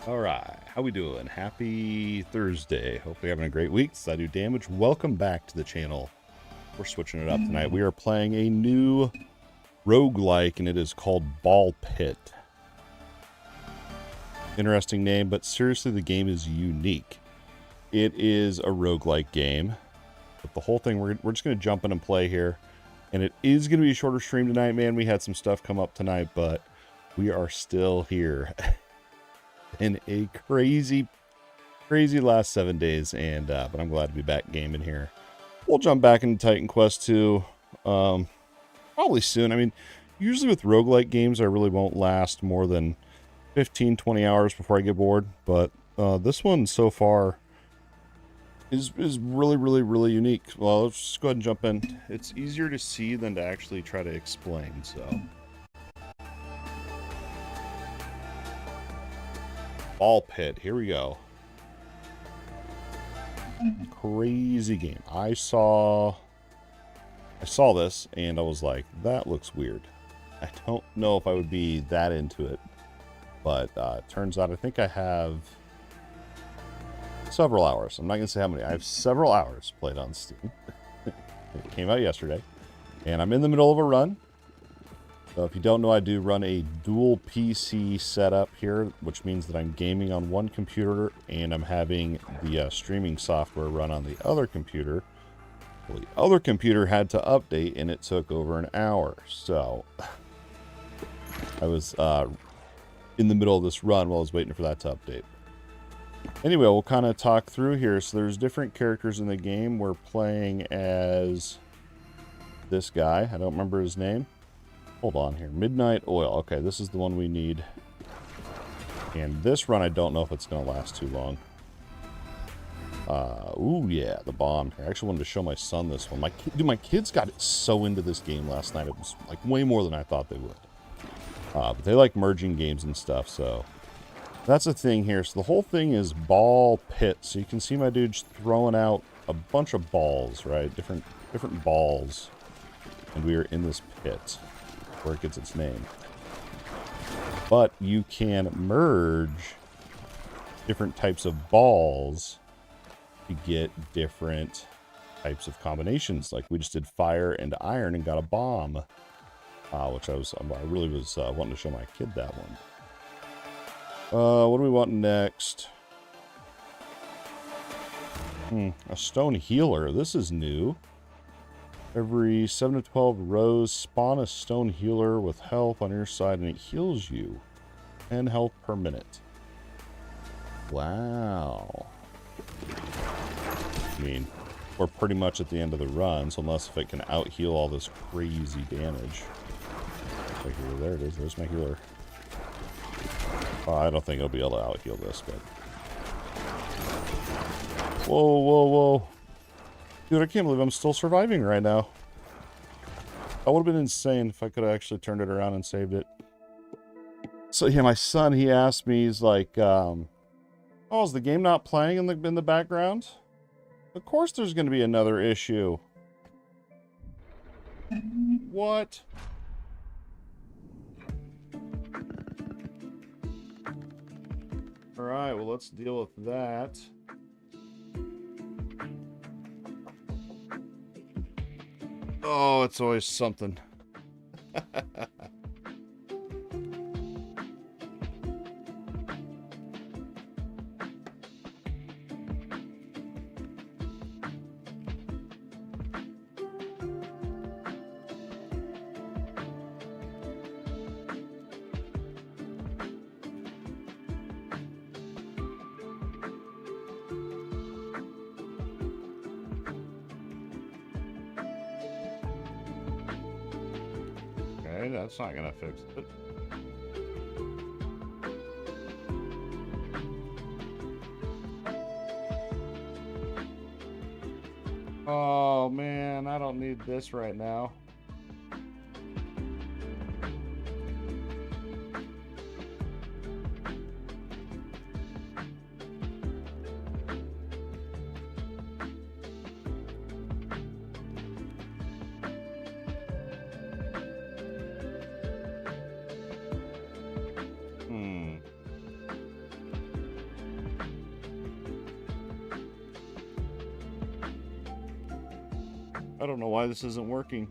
All right, how we doing? Happy Thursday. Hopefully having a great week. This is I Do Damage. Welcome back to the channel. We're switching it up tonight. We are playing a new roguelike, and it is called Ball Pit. Interesting name, but seriously, the game is unique. It is a roguelike game, but the whole thing, we're just going to jump in and play here. And it is going to be a shorter stream tonight, man. We had some stuff come up tonight, but we are still here. In a crazy last 7 days, and but I'm glad to be back gaming here. We'll jump back into Titan Quest 2 probably soon. I mean, usually with roguelike games I really won't last more than 15-20 hours before I get bored, but this one so far is really unique. Well, let's just go ahead and jump in. It's easier to see than to actually try to explain, so Ball Pit, here we go. Crazy game. I saw this and I was like, that looks weird. I don't know if I would be that into it, but it turns out I think I have several hours. I'm not gonna say how many. I have several hours played on Steam. It came out yesterday, and I'm in the middle of a run. So if you don't know, I do run a dual PC setup here, which means that I'm gaming on one computer and I'm having the streaming software run on the other computer. Well, the other computer had to update and it took over an hour. So I was in the middle of this run while I was waiting for that to update. Anyway, we'll kind of talk through here. So there's different characters in the game. We're playing as this guy. I don't remember his name. Hold on here. Midnight Oil. Okay, this is the one we need. And this run, I don't know if it's going to last too long. Ooh, yeah, the bomb. I actually wanted to show my son this one. My kids got so into this game last night. It was like way more than I thought they would. But they like merging games and stuff, so that's the thing here. So the whole thing is Ball Pit. So you can see my dude's throwing out a bunch of balls, right? Different balls. And we are in this pit where it gets its name. But you can merge different types of balls to get different types of combinations. Like we just did fire and iron and got a bomb, which I really was wanting to show my kid that one. What do we want next? A stone healer. This is new. Every 7 to 12 rows, spawn a stone healer with health on your side, and it heals you 10 health per minute. Wow. I mean, we're pretty much at the end of the run, so unless if it can out-heal all this crazy damage. There it is. There's my healer. I don't think it'll be able to out-heal this, but... Whoa. Dude, I can't believe I'm still surviving right now. That would have been insane if I could have actually turned it around and saved it. So yeah, my son, he asked me, he's like, oh, is the game not playing in the background? Of course there's going to be another issue. What? Alright, well, let's deal with that. Oh, it's always something. That's not gonna fix it. Oh man, I don't need this right now. I don't know why this isn't working.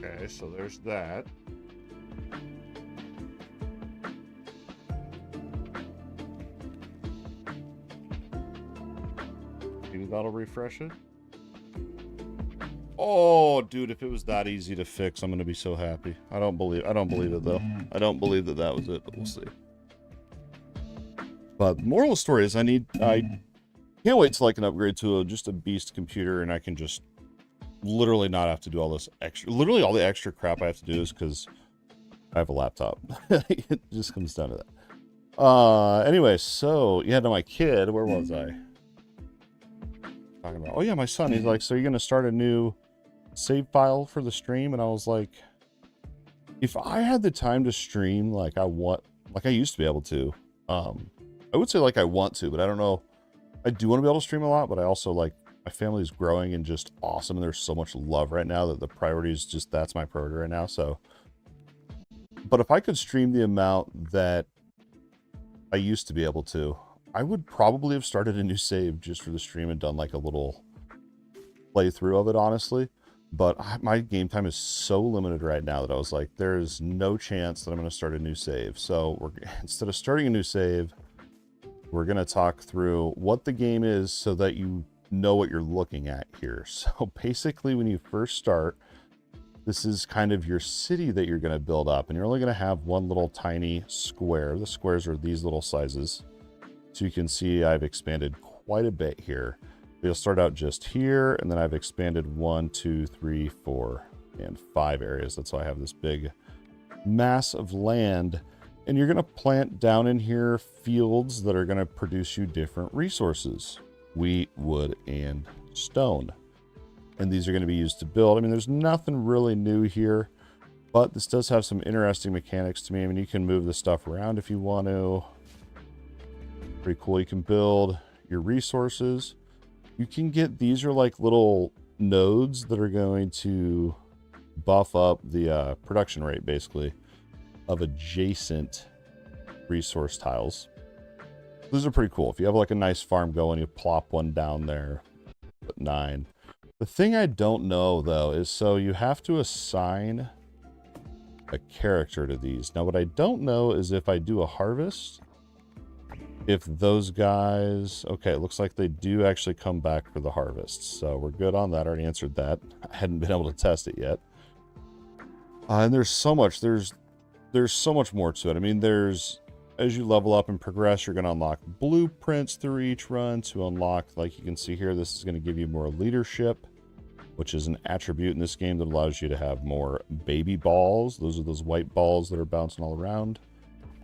Okay, so there's that. Maybe that'll refresh it. Oh, dude, if it was that easy to fix, I'm gonna be so happy. I don't believe it though. I don't believe that that was it, but we'll see. But moral of the story is I can't wait till I can upgrade to just a beast computer and I can just literally not have to do all this extra, literally all the extra crap I have to do is because I have a laptop. It just comes down to that. Anyway, so yeah, to my kid, where was I? Talking about, oh yeah, my son, he's like, so you're gonna start a new save file for the stream? And I was like, if I had the time to stream like I used to be able to, I would say like I want to, but I don't know. I do want to be able to stream a lot, but I also like, my family is growing and just awesome, and there's so much love right now that the priority is just, that's my priority right now. So, but if I could stream the amount that I used to be able to, I would probably have started a new save just for the stream and done like a little playthrough of it, honestly. But my game time is so limited right now that I was like, there's no chance that I'm going to start a new save. So instead of starting a new save, we're going to talk through what the game is so that you know what you're looking at here. So basically, when you first start, this is kind of your city that you're going to build up, and you're only going to have one little tiny square. The squares are these little sizes. So you can see I've expanded quite a bit here. You'll start out just here, and then I've expanded 1, 2, 3, 4, and 5 areas. That's why I have this big mass of land. And you're going to plant down in here fields that are going to produce you different resources: wheat, wood, and stone. And these are going to be used to build. I mean, there's nothing really new here, but this does have some interesting mechanics to me. I mean, you can move the stuff around if you want to. Pretty cool. You can build your resources. You can get, these are like little nodes that are going to buff up the production rate, basically, of adjacent resource tiles. Those are pretty cool. If you have like a nice farm going, you plop one down there, put 9. The thing I don't know though is, so you have to assign a character to these. Now what I don't know is if I do a harvest, if those guys, okay, it looks like they do actually come back for the harvest. So we're good on that. I already answered that. I hadn't been able to test it yet. And there's so much, there's so much more to it. I mean, as you level up and progress, you're going to unlock blueprints through each run to unlock, like you can see here, this is going to give you more leadership, which is an attribute in this game that allows you to have more baby balls. Those are those white balls that are bouncing all around.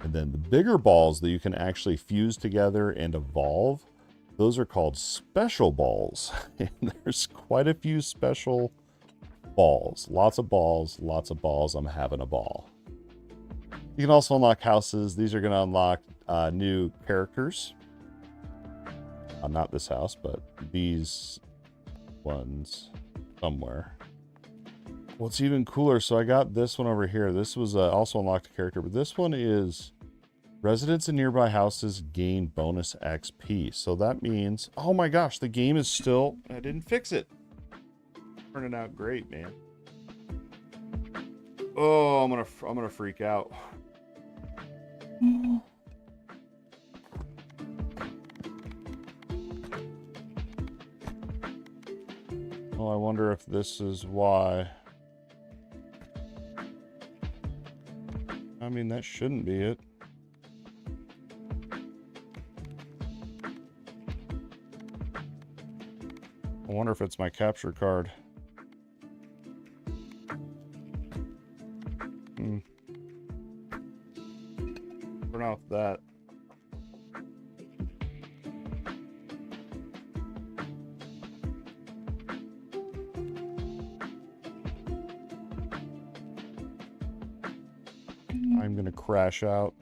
And then the bigger balls that you can actually fuse together and evolve, those are called special balls. And there's quite a few special balls. Lots of balls, lots of balls. I'm having a ball. You can also unlock houses. These are going to unlock new characters. Not this house, but these ones somewhere. What's even cooler, so I got this one over here. This was also unlocked a character, but this one is residents in nearby houses gain bonus XP. So that means, oh my gosh, the game is still, I didn't fix it. Turning out great, man. Oh, I'm gonna freak out. Oh, I wonder if this is why. I mean, that shouldn't be it. I wonder if it's my capture card. Turn off that. I'm going to crash out.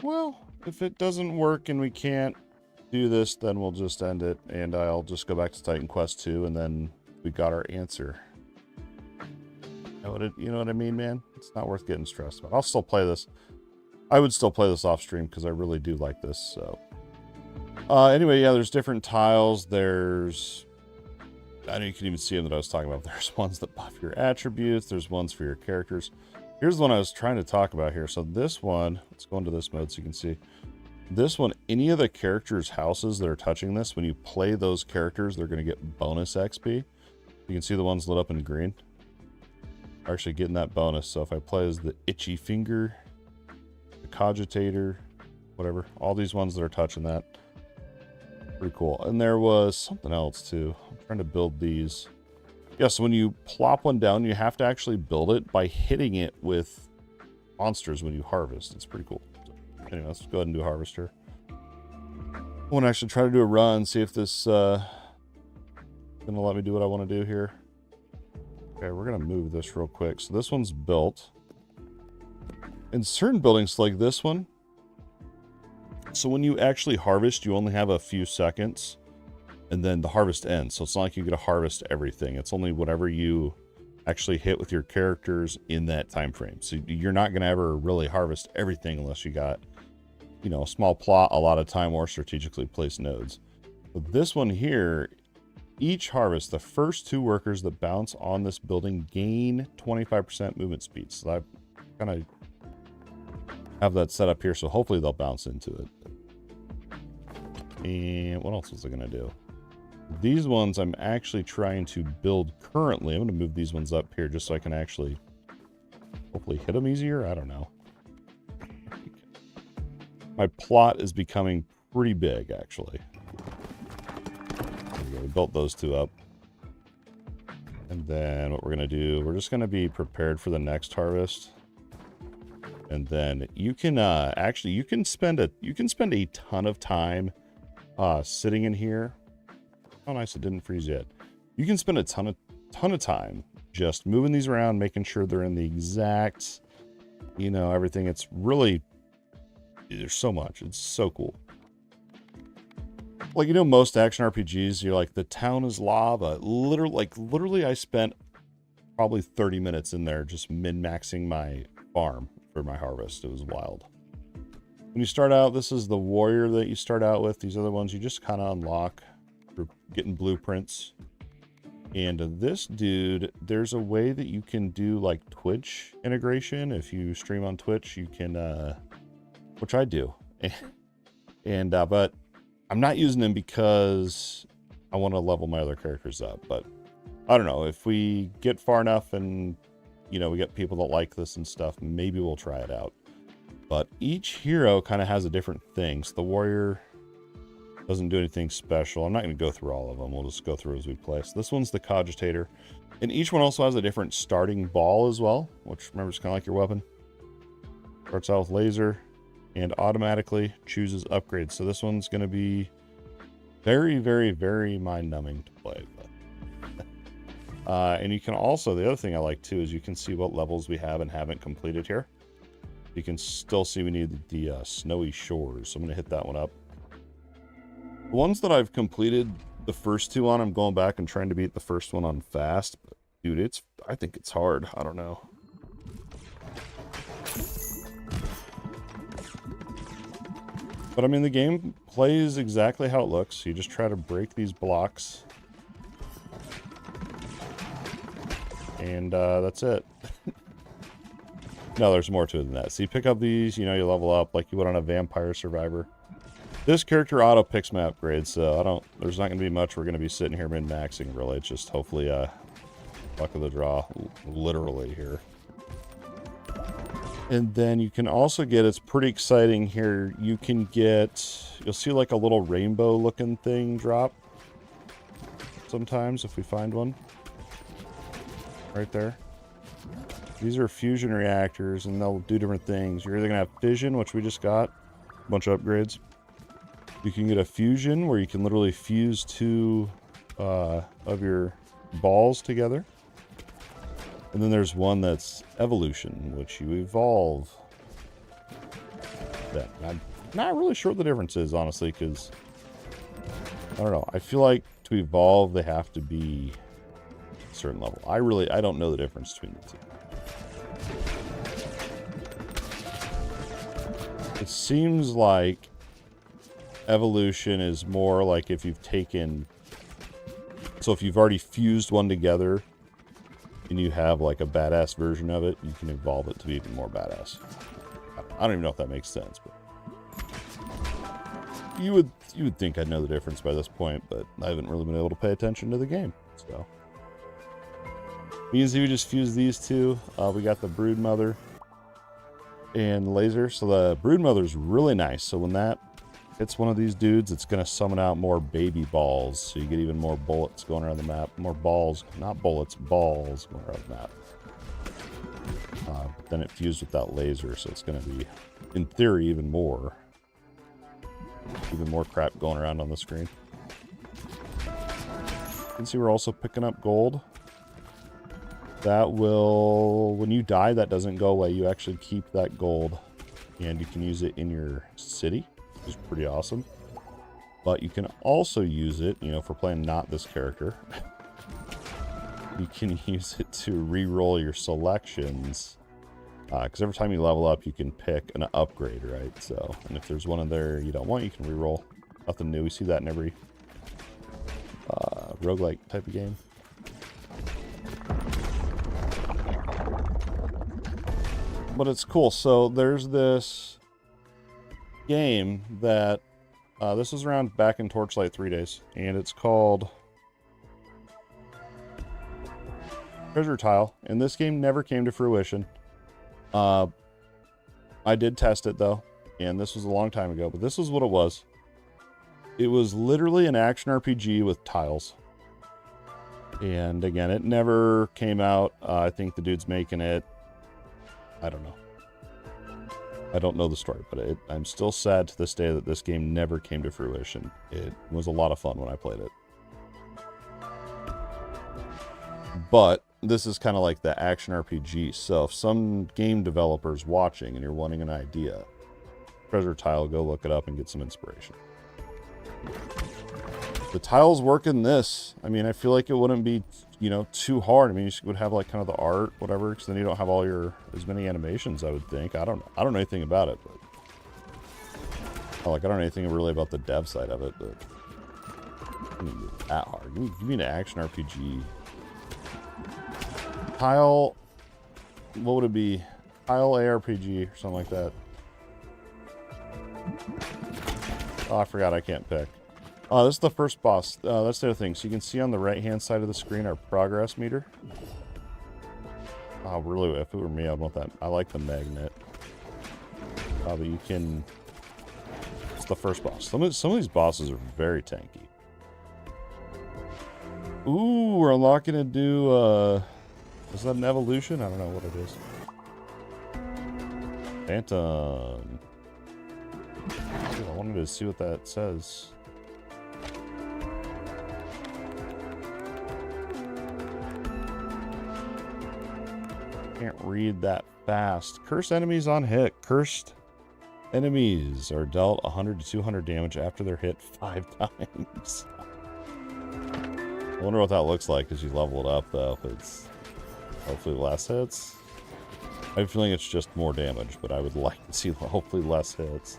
Well, if it doesn't work and we can't do this, then we'll just end it, and I'll just go back to Titan Quest 2, and then we got our answer. You know what I mean, man? It's not worth getting stressed about. I'll still play this. I would still play this off stream because I really do like this. So, anyway, yeah, there's different tiles. There's, I know you can even see them that I was talking about. There's ones that buff your attributes. There's ones for your characters. Here's the one I was trying to talk about here. So this one, let's go into this mode so you can see. This one, any of the characters' houses that are touching this, when you play those characters, they're going to get bonus XP. You can see the ones lit up in green. Are actually getting that bonus. So if I play as the Itchy Finger, the Cogitator, whatever, all these ones that are touching that, pretty cool. And there was something else too. I'm trying to build these. Yeah, so when you plop one down, you have to actually build it by hitting it with monsters when you harvest. It's pretty cool. So, anyway, let's go ahead and do a harvester. I want to actually try to do a run, see if this gonna let me do what I want to do here. Okay, we're gonna move this real quick. So this one's built. In certain buildings like this one, so when you actually harvest, you only have a few seconds. And then the harvest ends. So it's not like you get to harvest everything. It's only whatever you actually hit with your characters in that time frame. So you're not going to ever really harvest everything unless you got, you know, a small plot, a lot of time, or strategically placed nodes. But this one here, each harvest, the first 2 workers that bounce on this building gain 25% movement speed. So I kind of have that set up here. So hopefully they'll bounce into it. And what else was I going to do? These ones I'm actually trying to build currently. I'm going to move these ones up here just so I can actually hopefully hit them easier. I don't know. My plot is becoming pretty big, actually. There we go. We built those 2 up. And then what we're going to do, we're just going to be prepared for the next harvest. And then you can actually, you can spend a ton of time sitting in here. Oh, nice, it didn't freeze yet. You can spend a ton of time just moving these around, making sure they're in the exact, you know, everything. It's really, there's so much. It's so cool. Like, you know, most action RPGs, you're like, the town is lava. Literally, I spent probably 30 minutes in there just min-maxing my farm for my harvest. It was wild. When you start out, this is the warrior that you start out with. These other ones you just kind of unlock. Getting blueprints. And this dude, there's a way that you can do like Twitch integration. If you stream on Twitch, you can which I do. And but I'm not using him because I want to level my other characters up. But I don't know, if we get far enough and, you know, we get people that like this and stuff, maybe we'll try it out. But each hero kind of has a different thing. So the warrior doesn't do anything special. I'm not going to go through all of them. We'll just go through as we play. So this one's the Cogitator. And each one also has a different starting ball as well, which, remember, is kind of like your weapon. Starts out with laser and automatically chooses upgrades. So this one's going to be very, very, very mind-numbing to play. But, and you can also, the other thing I like too is you can see what levels we have and haven't completed here. You can still see we need the snowy shores. So I'm going to hit that one up. The ones that I've completed the first 2 on, I'm going back and trying to beat the first one on fast. But dude, I think it's hard. I don't know. But I mean, the game plays exactly how it looks. You just try to break these blocks. And that's it. No, there's more to it than that. So you pick up these, you know, you level up like you would on a Vampire Survivor. This character auto picks my upgrades, so there's not going to be much we're going to be sitting here min-maxing, really. It's just hopefully luck of the draw, literally here. And then you can also get, it's pretty exciting here, you can get, you'll see like a little rainbow looking thing drop sometimes if we find one. Right there. These are fusion reactors and they'll do different things. You're either going to have fission, which we just got, a bunch of upgrades. You can get a fusion where you can literally fuse 2 of your balls together. And then there's one that's evolution, which you evolve. That I'm not really sure what the difference is, honestly, because I don't know. I feel like to evolve, they have to be a certain level. I don't know the difference between the two. It seems like evolution is more like if you've taken... So if you've already fused one together and you have like a badass version of it, you can evolve it to be even more badass. I don't even know if that makes sense, but you would think I'd know the difference by this point, but I haven't really been able to pay attention to the game. So me and Z just fused these two. We got the Broodmother and laser. So the Broodmother's really nice. So when that hits one of these dudes, it's going to summon out more baby balls. So you get even more bullets going around the map. More balls, not bullets, balls going around the map. But then it fused with that laser, so it's going to be, in theory, even more crap going around on the screen. You can see we're also picking up gold. That will, when you die, that doesn't go away. You actually keep that gold, and you can use it in your city, which is pretty awesome. But you can also use it, you know, for playing not this character. You can use it to re-roll your selections. Because every time you level up, you can pick an upgrade, right? So, and if there's one in there you don't want, you can re-roll. Nothing new. We see that in every roguelike type of game. But it's cool. So there's this game that this was around back in Torchlight 3 days, and it's called Treasure Tile. And this game never came to fruition. I did test it though, and this was a long time ago, but this is what it was. It was literally an action RPG with tiles. And again, it never came out. I think the dude's making it. I don't know. I don't know the story, but I'm still sad to this day that this game never came to fruition. It was a lot of fun when I played it. But this is kind of like the action RPG. So if some game developer's watching and you're wanting an idea, Treasure Tile, go look it up and get some inspiration. The tiles work in this. I mean, I feel like it wouldn't be, you know, too hard. I mean, you would have like kind of the art, whatever, because then you don't have all as many animations, I would think. I don't know anything about it, but I don't know anything really about the dev side of it, but I mean, that hard. Give me an action RPG. Tile, what would it be? Tile ARPG or something like that. Oh, I forgot I can't pick. Oh, this is the first boss. That's the other thing. So you can see on the right-hand side of the screen our progress meter. Oh, really, if it were me, I'd want that. I like the magnet. But you can... It's the first boss. Some of these bosses are very tanky. Ooh, we're unlocking a new... Is that an evolution? I don't know what it is. Phantom. I wanted to see what that says. Can't read that fast. Cursed enemies on hit. Cursed enemies are dealt 100 to 200 damage after they're hit 5 times. I wonder what that looks like as you level it up, though. If it's hopefully less hits. I have a feeling it's just more damage, but I would like to see hopefully less hits.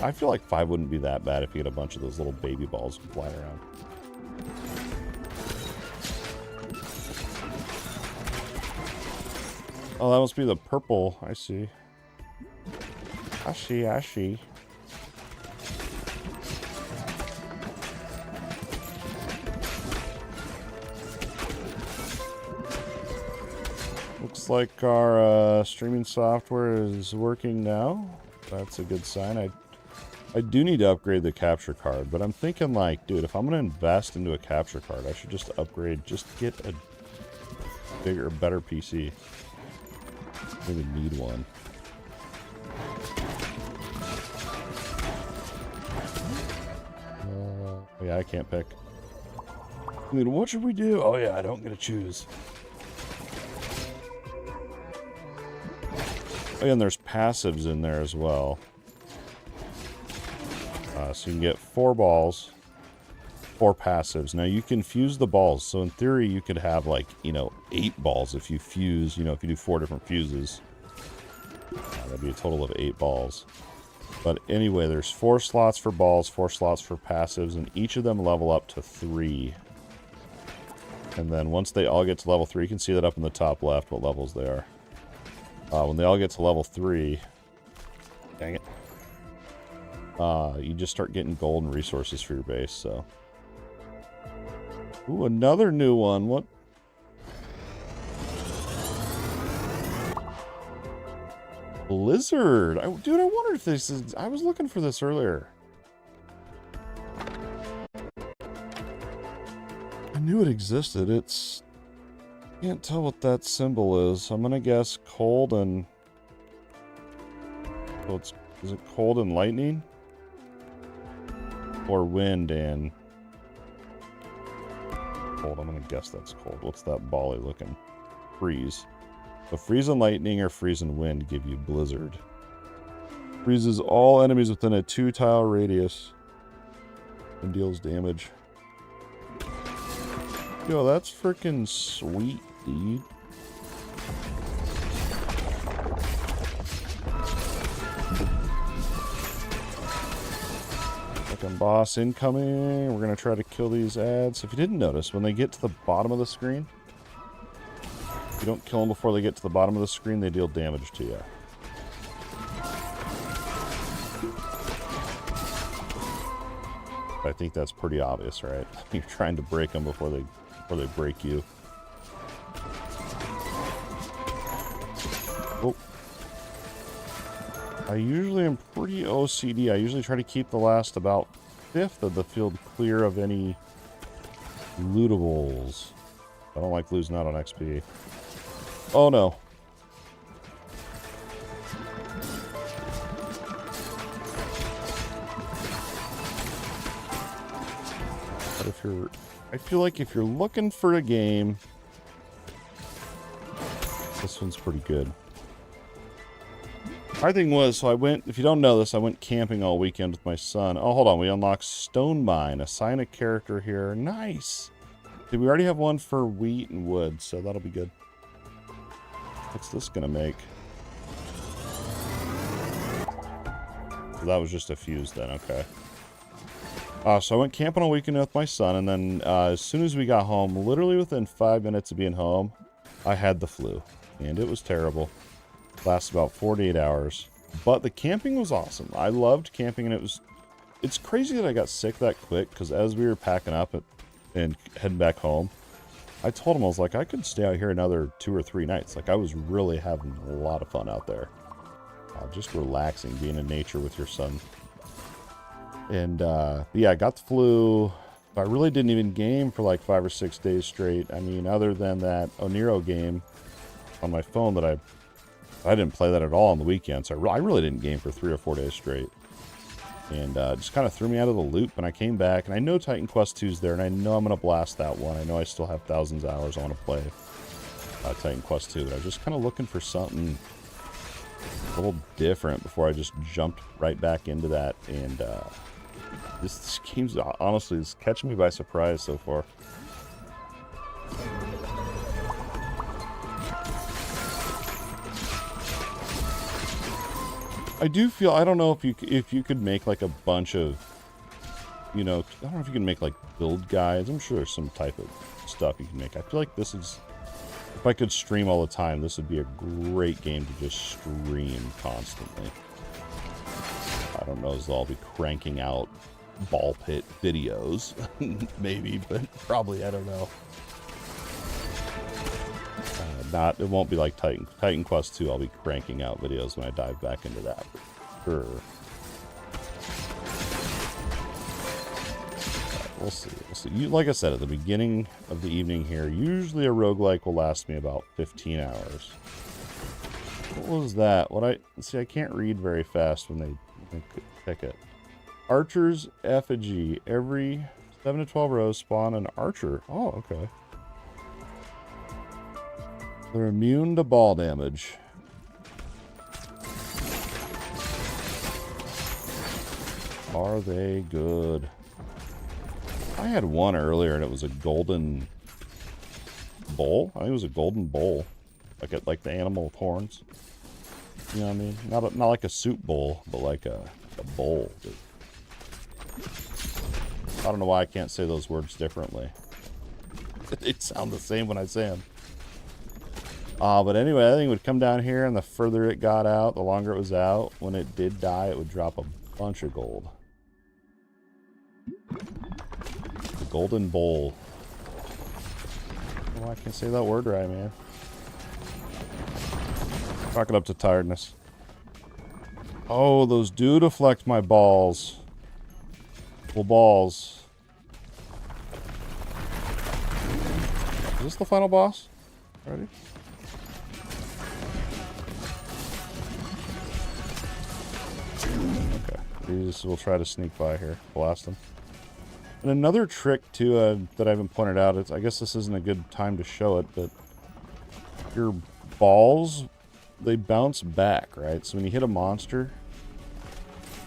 I feel like 5 wouldn't be that bad if you get a bunch of those little baby balls flying around. Oh, that must be the purple. I see. I see. Looks like our streaming software is working now. That's a good sign. I do need to upgrade the capture card, but I'm thinking like, dude, if I'm going to invest into a capture card, I should just upgrade, just get a bigger, better PC. Maybe need one. Yeah, I can't pick. I mean, what should we do? Oh yeah, I don't get to choose. Oh, yeah, and there's passives in there as well. So you can get 4 balls, 4 passives. Now you can fuse the balls. So in theory, you could have like, 8 balls if you fuse, if you do 4 different fuses. That'd be a total of 8 balls. But anyway, there's 4 slots for balls, 4 slots for passives, and each of them level up to 3. And then once they all get to level 3, you can see that up in the top left what levels they are. When they all get to level 3, dang it, you just start getting gold and resources for your base, so. Ooh, another new one. What? Blizzard. Dude, I wonder if this is... I was looking for this earlier. I knew it existed. It's... Can't tell what that symbol is. I'm gonna guess cold and... Well, is it cold and lightning? Or wind and... Cold. I'm gonna guess that's cold. What's that bally looking? Freeze. So freeze and lightning or freeze and wind give you blizzard. Freezes all enemies within a 2-tile radius and deals damage. Yo, that's freaking sweet, dude. Fucking boss incoming. We're gonna try to kill these ads. If you didn't notice, when they get to the bottom of the screen, if you don't kill them before they get to the bottom of the screen, they deal damage to you. I think that's pretty obvious, right? You're trying to break them before they break you. Oh. I usually am pretty OCD. I usually try to keep the last about 1/5 of the field clear of any lootables. I don't like losing out on XP. Oh no. But if you're... I feel like if you're looking for a game, this one's pretty good. Our thing was, so I went, if you don't know this, I went camping all weekend with my son. Oh, hold on, we unlocked Stone Mine. Assign a character here. Nice! Did we already have one for wheat and wood, so that'll be good. What's this gonna make? So that was just a fuse then, okay. So I went camping all weekend with my son, and then as soon as we got home, literally within 5 minutes of being home, I had the flu. And it was terrible. Lasted about 48 hours. But the camping was awesome. I loved camping, and it's crazy that I got sick that quick, because as we were packing up and heading back home, I told him, I was like, I could stay out here another 2 or 3 nights. Like, I was really having a lot of fun out there. Just relaxing, being in nature with your son. And, yeah, I got the flu. I really didn't even game for like 5 or 6 days straight. I mean, other than that Oniro game on my phone that I didn't play that at all on the weekend. So I really didn't game for 3 or 4 days straight. And just kind of threw me out of the loop. And I came back, and I know Titan Quest 2's there, and I know I'm going to blast that one. I know I still have thousands of hours I want to play Titan Quest 2. But I was just kind of looking for something a little different before I just jumped right back into that. And this game's honestly is catching me by surprise so far. I do feel, I don't know if you could make like a bunch of, I don't know if you can make like build guides. I'm sure there's some type of stuff you can make. I feel like this is, if I could stream all the time, this would be a great game to just stream constantly. I don't know as I'll be cranking out ball pit videos. Maybe, but probably, I don't know. It won't be like Titan Quest 2. I'll be cranking out videos when I dive back into that. Sure. We'll see. We'll see. Like I said at the beginning of the evening here, usually a roguelike will last me about 15 hours. What was that? See, I can't read very fast when they pick it. Archer's effigy. Every 7 to 12 rows spawn an archer. Oh, okay. They're immune to ball damage. Are they good? I had one earlier and it was a golden bowl. I think it was a golden bowl. Like the animal with horns. You know what I mean? Not like a soup bowl, but like a bowl. I don't know why I can't say those words differently. They sound the same when I say them. But anyway, I think it would come down here, and the further it got out, the longer it was out. When it did die, it would drop a bunch of gold. The golden bowl. Oh, I can't say that word right, man. Chalk it up to tiredness. Oh, those do deflect my balls. Well, balls. Is this the final boss? Ready? Okay. These we'll try to sneak by here. Blast them. And another trick, too, that I haven't pointed out, is I guess this isn't a good time to show it, but your balls, they bounce back, right? So when you hit a monster,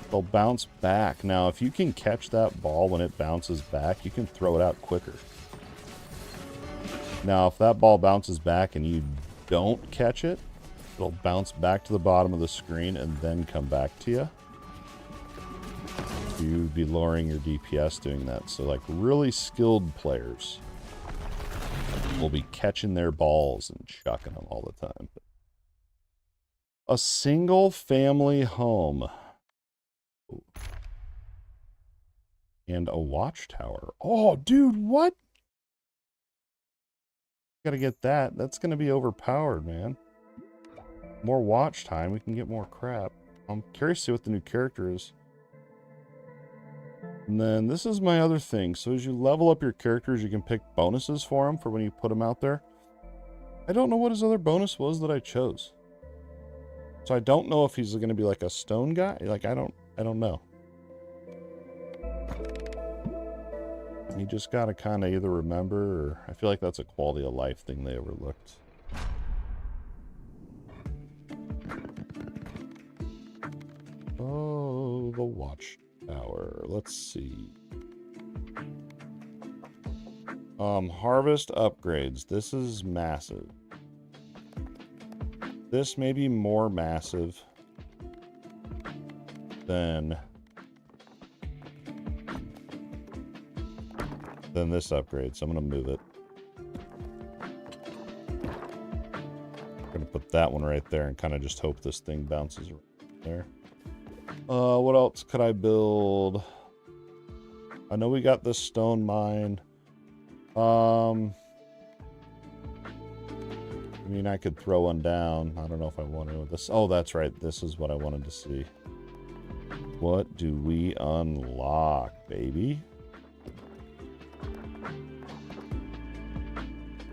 they'll bounce back. Now, if you can catch that ball when it bounces back, you can throw it out quicker. Now, if that ball bounces back and you don't catch it, it'll bounce back to the bottom of the screen and then come back to you. You'd be lowering your DPS doing that. So, like, really skilled players will be catching their balls and chucking them all the time. A single family home. And a watchtower. Oh, dude, what? Gotta get that. That's gonna be overpowered, man. More watch time, we can get more crap. I'm curious to see what the new character is. And then this is my other thing. So as you level up your characters, you can pick bonuses for them for when you put them out there. I don't know what his other bonus was that I chose. So I don't know if he's going to be like a stone guy. Like, I don't know. You just got to kind of either remember, or I feel like that's a quality of life thing they overlooked. Oh, the watchtower. Let's see. Harvest upgrades. This is massive. This may be more massive than this upgrade, so I'm going to move it. I'm going to put that one right there and kind of just hope this thing bounces right there. What else could I build? I know we got this stone mine. I mean, I could throw one down. I don't know if I want to with this. Oh, that's right. This is what I wanted to see. What do we unlock, baby?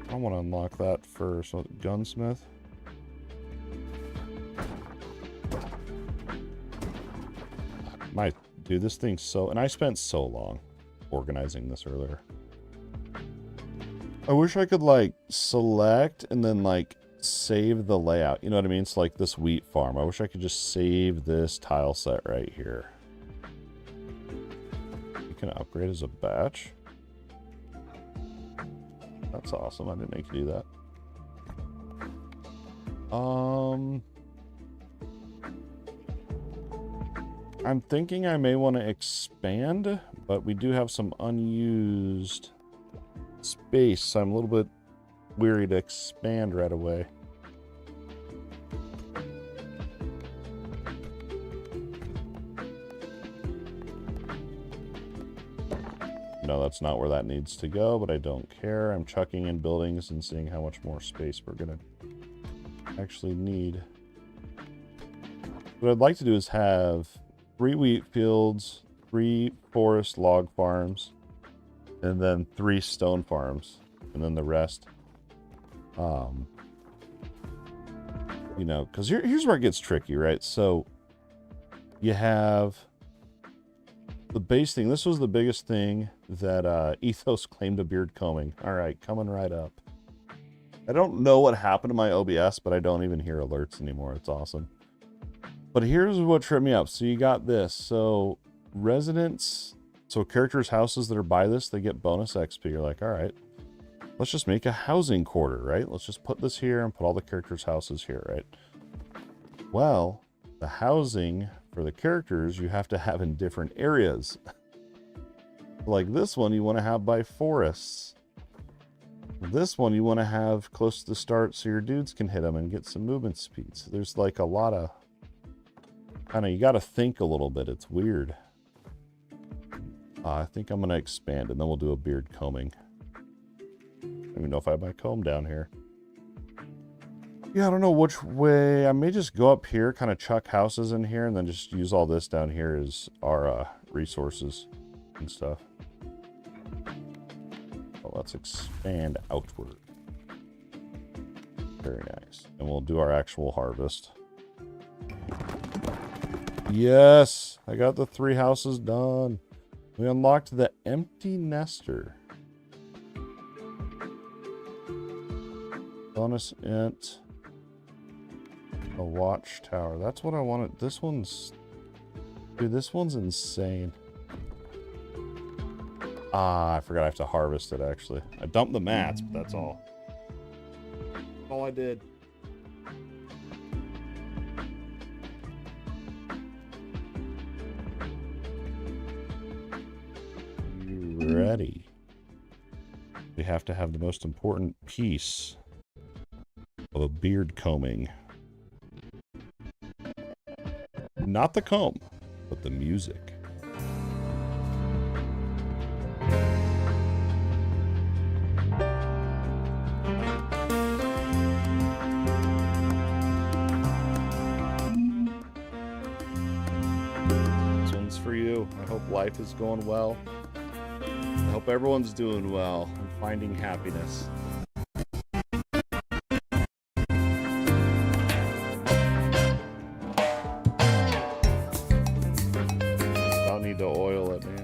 I want to unlock that first. So, gunsmith. Dude, this thing's so... And I spent so long organizing this earlier. I wish I could, like, select and then, like, save the layout. You know what I mean? It's like this wheat farm. I wish I could just save this tile set right here. You can upgrade as a batch. That's awesome. I didn't know you could do that. I'm thinking I may want to expand, but we do have some unused space, so I'm a little bit weary to expand right away. No, that's not where that needs to go, but I don't care. I'm chucking in buildings and seeing how much more space we're gonna actually need. What I'd like to do is have 3 wheat fields, 3 forest log farms, and then 3 stone farms, and then the rest, you know, because here's where it gets tricky, right? So you have the base thing. This was the biggest thing that Ethos claimed a beard combing. All right, coming right up. I don't know what happened to my OBS, but I don't even hear alerts anymore. It's awesome. But here's what tripped me up. So you got this. So residents, so characters' houses that are by this, they get bonus XP. You're like, all right, let's just make a housing quarter, right? Let's just put this here and put all the characters' houses here, right? Well, the housing for the characters you have to have in different areas. Like this one you want to have by forests. This one you want to have close to the start so your dudes can hit them and get some movement speed. So there's like a lot of kind of, you got to think a little bit. It's weird. I think I'm going to expand and then we'll do a beard combing. I don't even know if I have my comb down here. Yeah, I don't know which way. I may just go up here, kind of chuck houses in here, and then just use all this down here as our resources and stuff. Well, let's expand outward. Very nice. And we'll do our actual harvest. Yes! I got the 3 houses done. We unlocked the empty nester. Bonus int. A watchtower. That's what I wanted. This one's... Dude, this one's insane. Ah, I forgot I have to harvest it, actually. I dumped the mats, but that's all. All I did. You ready? We have to have the most important piece of a beard combing. Not the comb, but the music. This one's for you. I hope life is going well. I hope everyone's doing well and finding happiness. To oil it, man.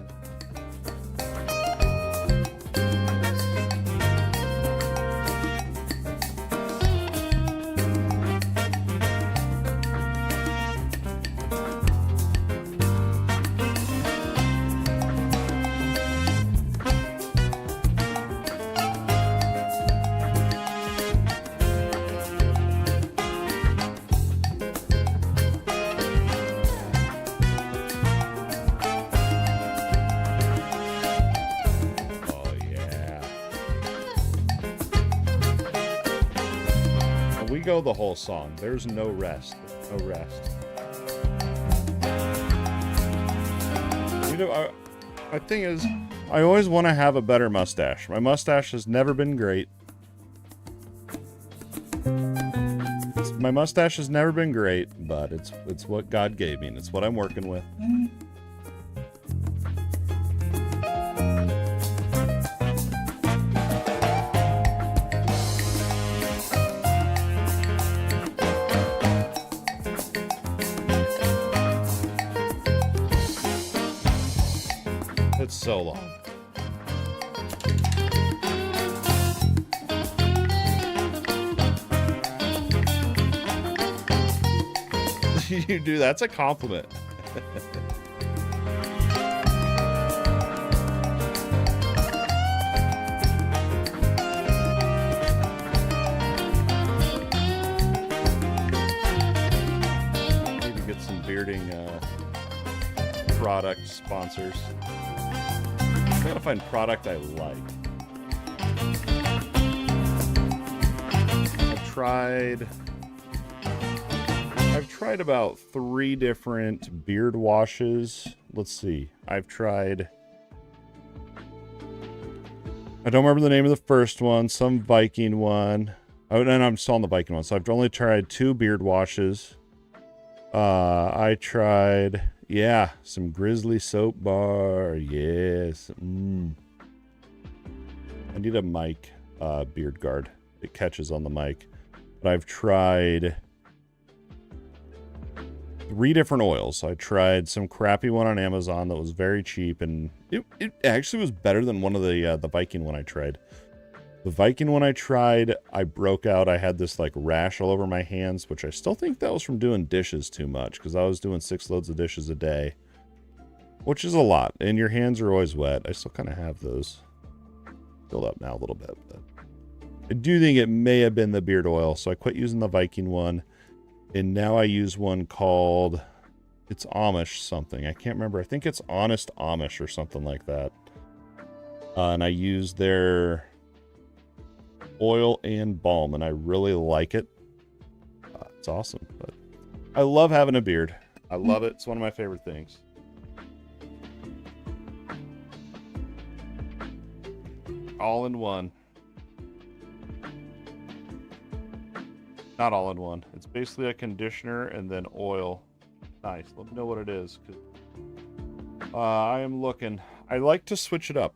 Go the whole song. There's no rest. No rest. You know, my thing is, I always want to have a better mustache. My mustache has never been great. My mustache has never been great, but it's what God gave me, and it's what I'm working with. It's so long. You do, that's a compliment. Need to get some bearding product sponsors. I gotta find product I like. I've tried about 3 different beard washes. Let's see. I don't remember the name of the first one. Some Viking one. Oh, and I'm still on the Viking one. So I've only tried 2 beard washes. I tried... Yeah, some Grizzly soap bar. Yes. I need a mic beard guard. It catches on the mic. But I've tried 3 different oils. I tried some crappy one on Amazon that was very cheap, and it actually was better than one of the Viking one I tried. The Viking one I tried, I broke out. I had this like rash all over my hands, which I still think that was from doing dishes too much, because I was doing 6 loads of dishes a day. which is a lot. And your hands are always wet. I still kind of have those filled up now a little bit. But I do think it may have been the beard oil. So I quit using the Viking one. And now I use one called, it's Amish something. I can't remember. I think it's Honest Amish or something like that. And I use their oil and balm, and I really like it. It's awesome. But I love having a beard. I love it. It's one of my favorite things. All in one. Not all in one. It's basically a conditioner and then oil. Nice. Let me know what it is. 'Cause, I am looking. I like to switch it up.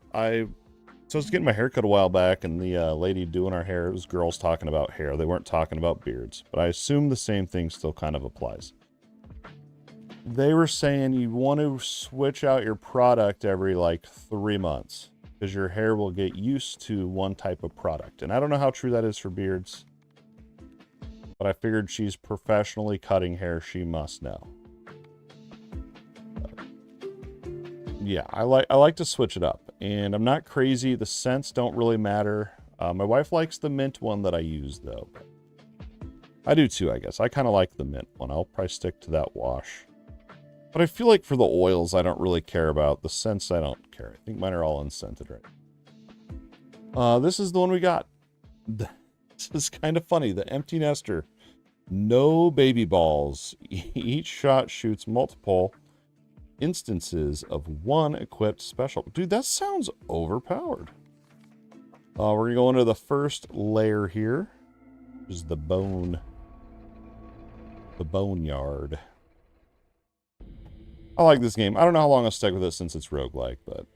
So I was getting my hair cut a while back, and the lady doing our hair, it was girls talking about hair. They weren't talking about beards. But I assume the same thing still kind of applies. They were saying you want to switch out your product every like 3 months because your hair will get used to one type of product. And I don't know how true that is for beards, but I figured she's professionally cutting hair. She must know. Yeah, I like to switch it up, and I'm not crazy. The scents don't really matter. My wife likes the mint one that I use though. I do too, I guess. I kind of like the mint one. I'll probably stick to that wash. But I feel like for the oils, I don't really care about. The scents, I don't care. I think mine are all unscented right. This is the one we got. This is kind of funny. The Empty Nester. No baby balls. Each shot shoots multiple instances of one equipped special. Dude, that sounds overpowered. We're going to go into the first layer here. Which is the bone. The boneyard. I like this game. I don't know how long I'll stick with it since it's roguelike, but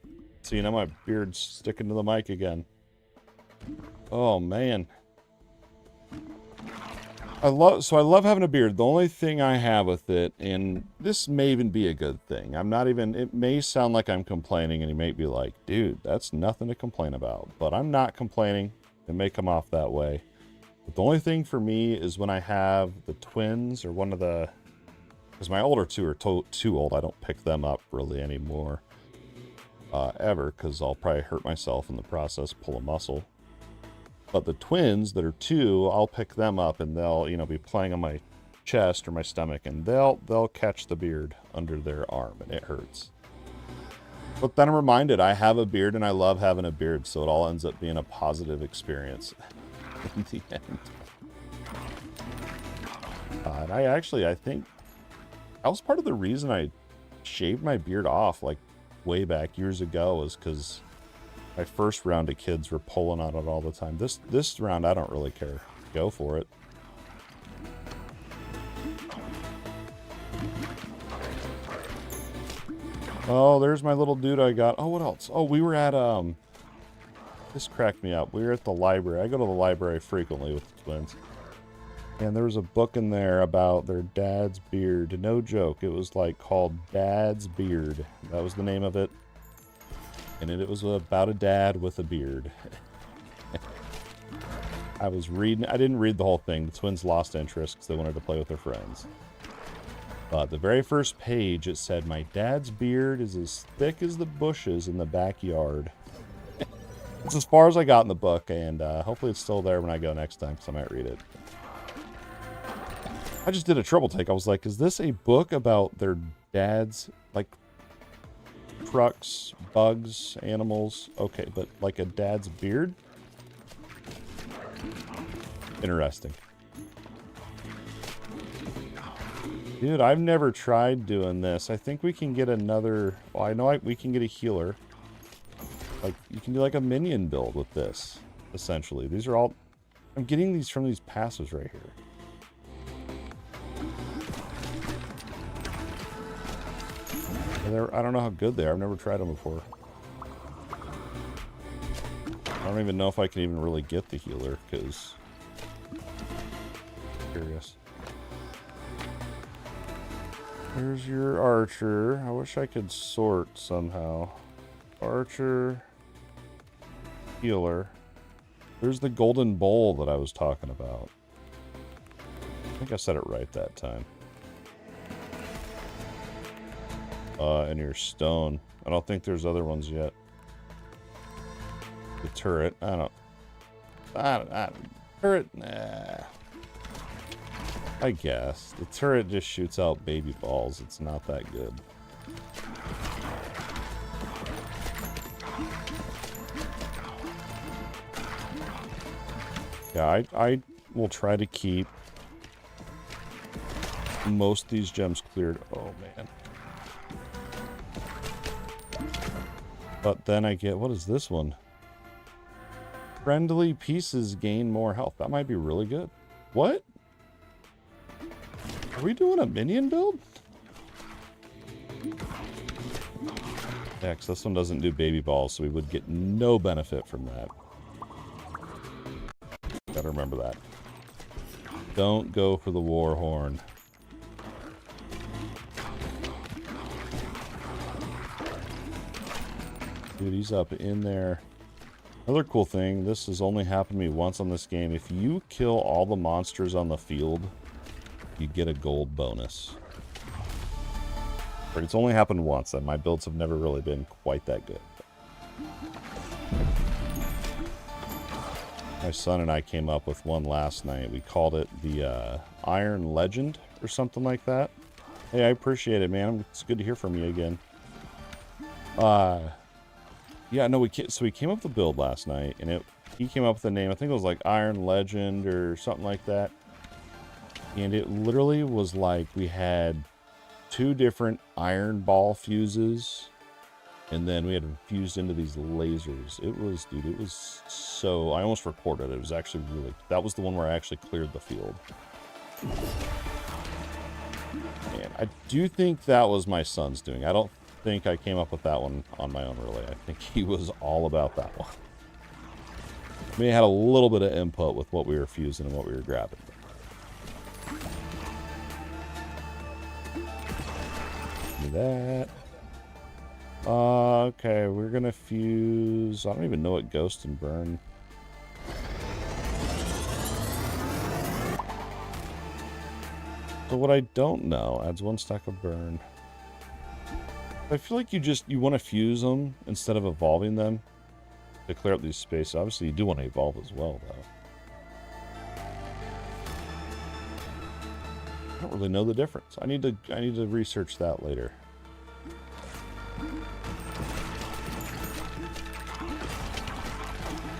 see, now my beard's sticking to the mic again. Oh man. I love having a beard. The only thing I have with it, and this may even be a good thing. It may sound like I'm complaining, and you may be like, dude, that's nothing to complain about. But I'm not complaining. It may come off that way. But the only thing for me is when I have the twins or one of the, because my older two are too old. I don't pick them up really anymore. Ever, because I'll probably hurt myself in the process, pull a muscle. But the twins that are 2, I'll pick them up and they'll, be playing on my chest or my stomach, and they'll catch the beard under their arm, and it hurts. But then I'm reminded I have a beard and I love having a beard, so it all ends up being a positive experience in the end. And I think that was part of the reason I shaved my beard off like way back years ago, was because my first round of kids were pulling on it all the time. This round, I don't really care. Go for it. Oh, there's my little dude I got. Oh, what else? Oh, we were at, this cracked me up. We were at the library. I go to the library frequently with the twins. And there was a book in there about their dad's beard. No joke. It was like called Dad's Beard. That was the name of it. And it was about a dad with a beard. I didn't read the whole thing. The twins lost interest because they wanted to play with their friends. But the very first page, it said, "My dad's beard is as thick as the bushes in the backyard." It's as far as I got in the book, and hopefully it's still there when I go next time, because I might read it. I just did a trouble take. I was like, is this a book about their dad's, like, trucks, bugs, animals? Okay, but like a dad's beard? Interesting. Dude, I've never tried doing this. I think we can get another... Well, I know we can get a healer. Like, you can do like a minion build with this, essentially. These are all... I'm getting these from these passives right here. I don't know how good they are. I've never tried them before. I don't even know if I can even really get the healer, because... Curious. Here's your archer. I wish I could sort somehow. Archer. Healer. There's the golden bowl that I was talking about. I think I said it right that time. And your stone. I don't think there's other ones yet. The turret. I don't. Turret. Nah. I guess the turret just shoots out baby balls. It's not that good. Yeah, I will try to keep most of these gems cleared. Oh, man. But then I get, what is this one? Friendly pieces gain more health. That might be really good. What? Are we doing a minion build? Yeah, because this one doesn't do baby balls, so we would get no benefit from that. Gotta remember that. Don't go for the war horn. Dude, he's up in there. Another cool thing, this has only happened to me once on this game. If you kill all the monsters on the field, you get a gold bonus. But it's only happened once, and my builds have never really been quite that good. My son and I came up with one last night. We called it the Iron Legend or something like that. Hey, I appreciate it, man. It's good to hear from you again. Yeah, no, we came up with the build last night, and he came up with the name. I think it was like Iron Legend or something like that. And it literally was like we had 2 different iron ball fuses, and then we had them fused into these lasers. It was, dude, it was so... I almost recorded it. It was actually really... That was the one where I actually cleared the field. And I do think that was my son's doing. I don't think I came up with that one on my own, really. I think he was all about that one. I mean, he had a little bit of input with what we were fusing and what we were grabbing. Do that. Okay, we're gonna fuse... I don't even know what Ghost and Burn... So what I don't know adds 1 stack of Burn. I feel like you want to fuse them instead of evolving them to clear up these spaces. Obviously, you do want to evolve as well, though. I don't really know the difference. I need to research that later.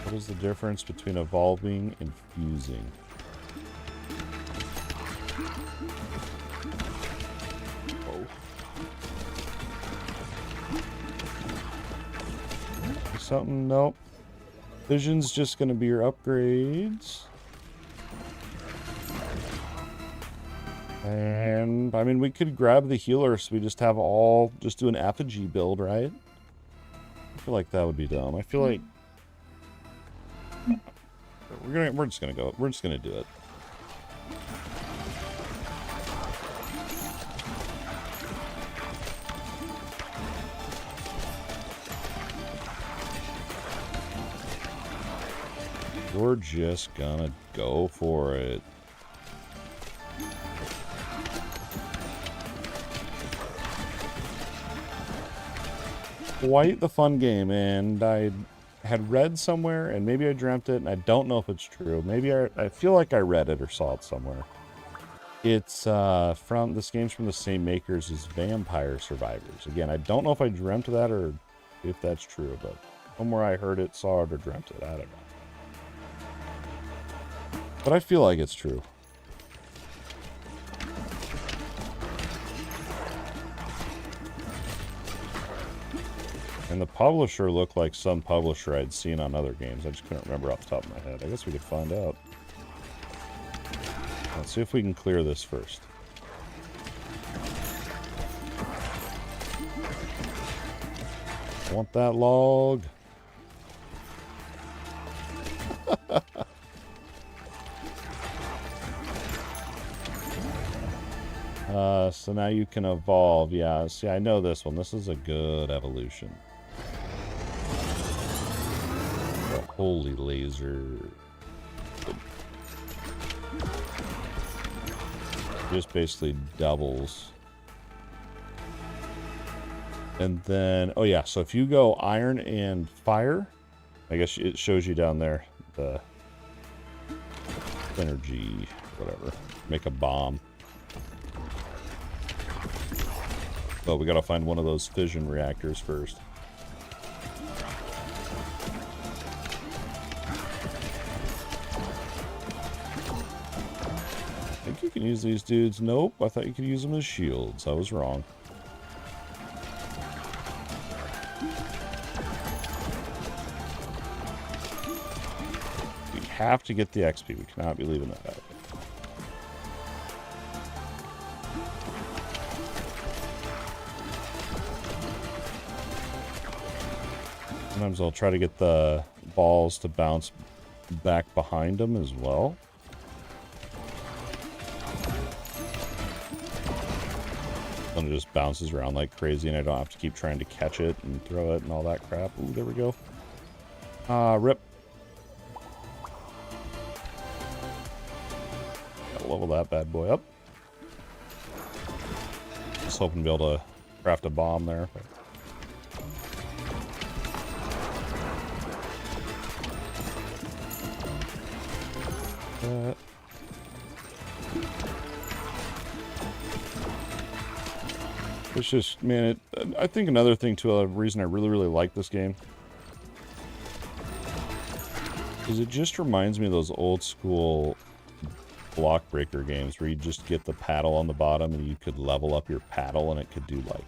What is the difference between evolving and fusing? Something, nope. Vision's just gonna be your upgrades. And I mean, we could grab the healer, so we just have just do an effigy build, right? I feel like that would be dumb. I feel like we're just gonna do it. We're just gonna go for it. Quite the fun game, and I had read somewhere, and maybe I dreamt it, and I don't know if it's true. Maybe I feel like I read it or saw it somewhere. It's this game's from the same makers as Vampire Survivors. Again, I don't know if I dreamt that or if that's true, but somewhere I heard it, saw it, or dreamt it. I don't know. But I feel like it's true. And the publisher looked like some publisher I'd seen on other games. I just couldn't remember off the top of my head. I guess we could find out. Let's see if we can clear this first. I want that log. So now you can evolve. Yeah, see, I know this one. This is a good evolution. The holy laser. Just basically doubles. And then, oh yeah, so if you go iron and fire, I guess it shows you down there, the energy, whatever, make a bomb. But we gotta find one of those fission reactors first. I think you can use these dudes. Nope, I thought you could use them as shields. I was wrong. We have to get the XP. We cannot be leaving that out. Sometimes I'll try to get the balls to bounce back behind them as well. And it just bounces around like crazy, and I don't have to keep trying to catch it and throw it and all that crap. Ooh, there we go. Rip. Gotta level that bad boy up. Just hoping to be able to craft a bomb there. That. It's just, man, I think another thing too, a reason I really like this game is it just reminds me of those old school block breaker games where you just get the paddle on the bottom and you could level up your paddle and it could do like,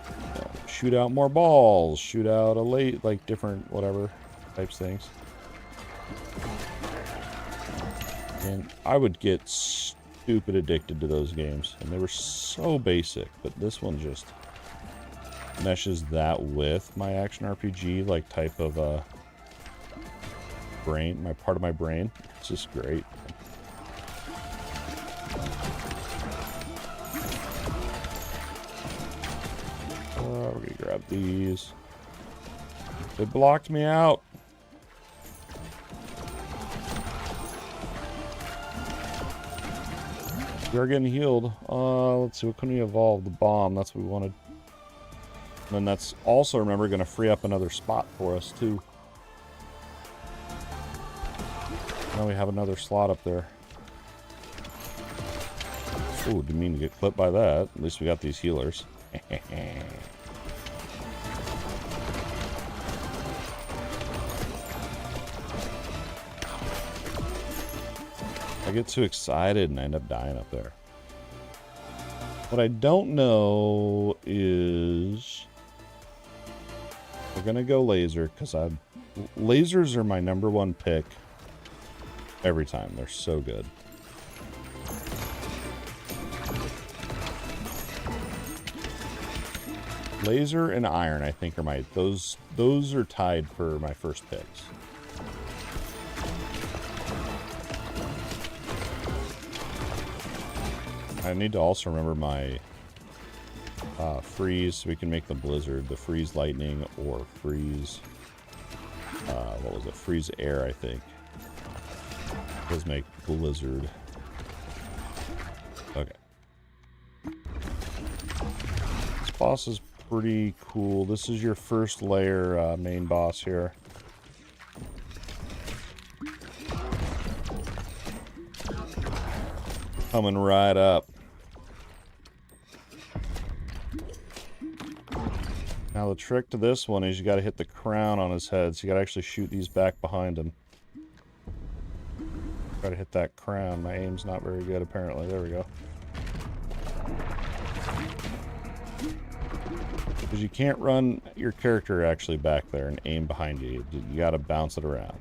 you know, shoot out more balls, shoot out like different whatever types things. And I would get stupid addicted to those games, and they were so basic, but this one just meshes that with my action RPG like type of brain, my part of my brain. It's just great. We're gonna grab these. They blocked me out. We are getting healed. Let's see, what can we evolve? The bomb, that's what we wanted. And then that's also, remember, going to free up another spot for us, too. Now we have another slot up there. Ooh, didn't mean to get clipped by that. At least we got these healers. I get too excited and I end up dying up there. What I don't know is we're gonna go laser because lasers are my #1 pick every time. They're so good. Laser and iron, I think, are my those are tied for my first picks. I need to also remember my freeze, so we can make the blizzard, the freeze lightning, or freeze, what was it, freeze air, I think. It does make blizzard. Okay. This boss is pretty cool. This is your first layer main boss here. Coming right up. Now the trick to this one is you got to hit the crown on his head, so you got to actually shoot these back behind him. Try to hit that crown. My aim's not very good apparently. There we go. Because you can't run your character actually back there and aim behind you. You got to bounce it around.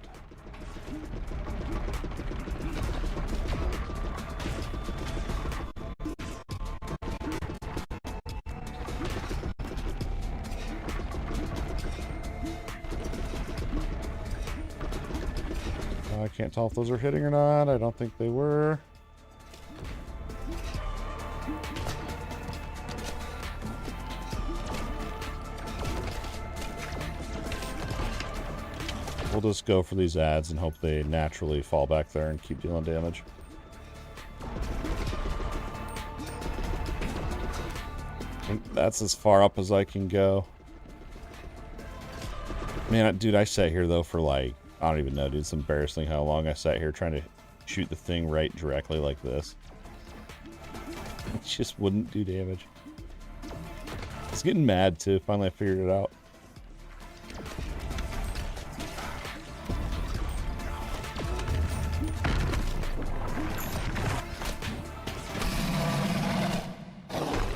I can't tell if those are hitting or not. I don't think they were. We'll just go for these ads and hope they naturally fall back there and keep dealing damage. think that's as far up as I can go. Man, dude, I sat here, though, for like, I don't even know, dude. It's embarrassing how long I sat here trying to shoot the thing right directly like this. It just wouldn't do damage. I was getting mad, too. Finally, I figured it out.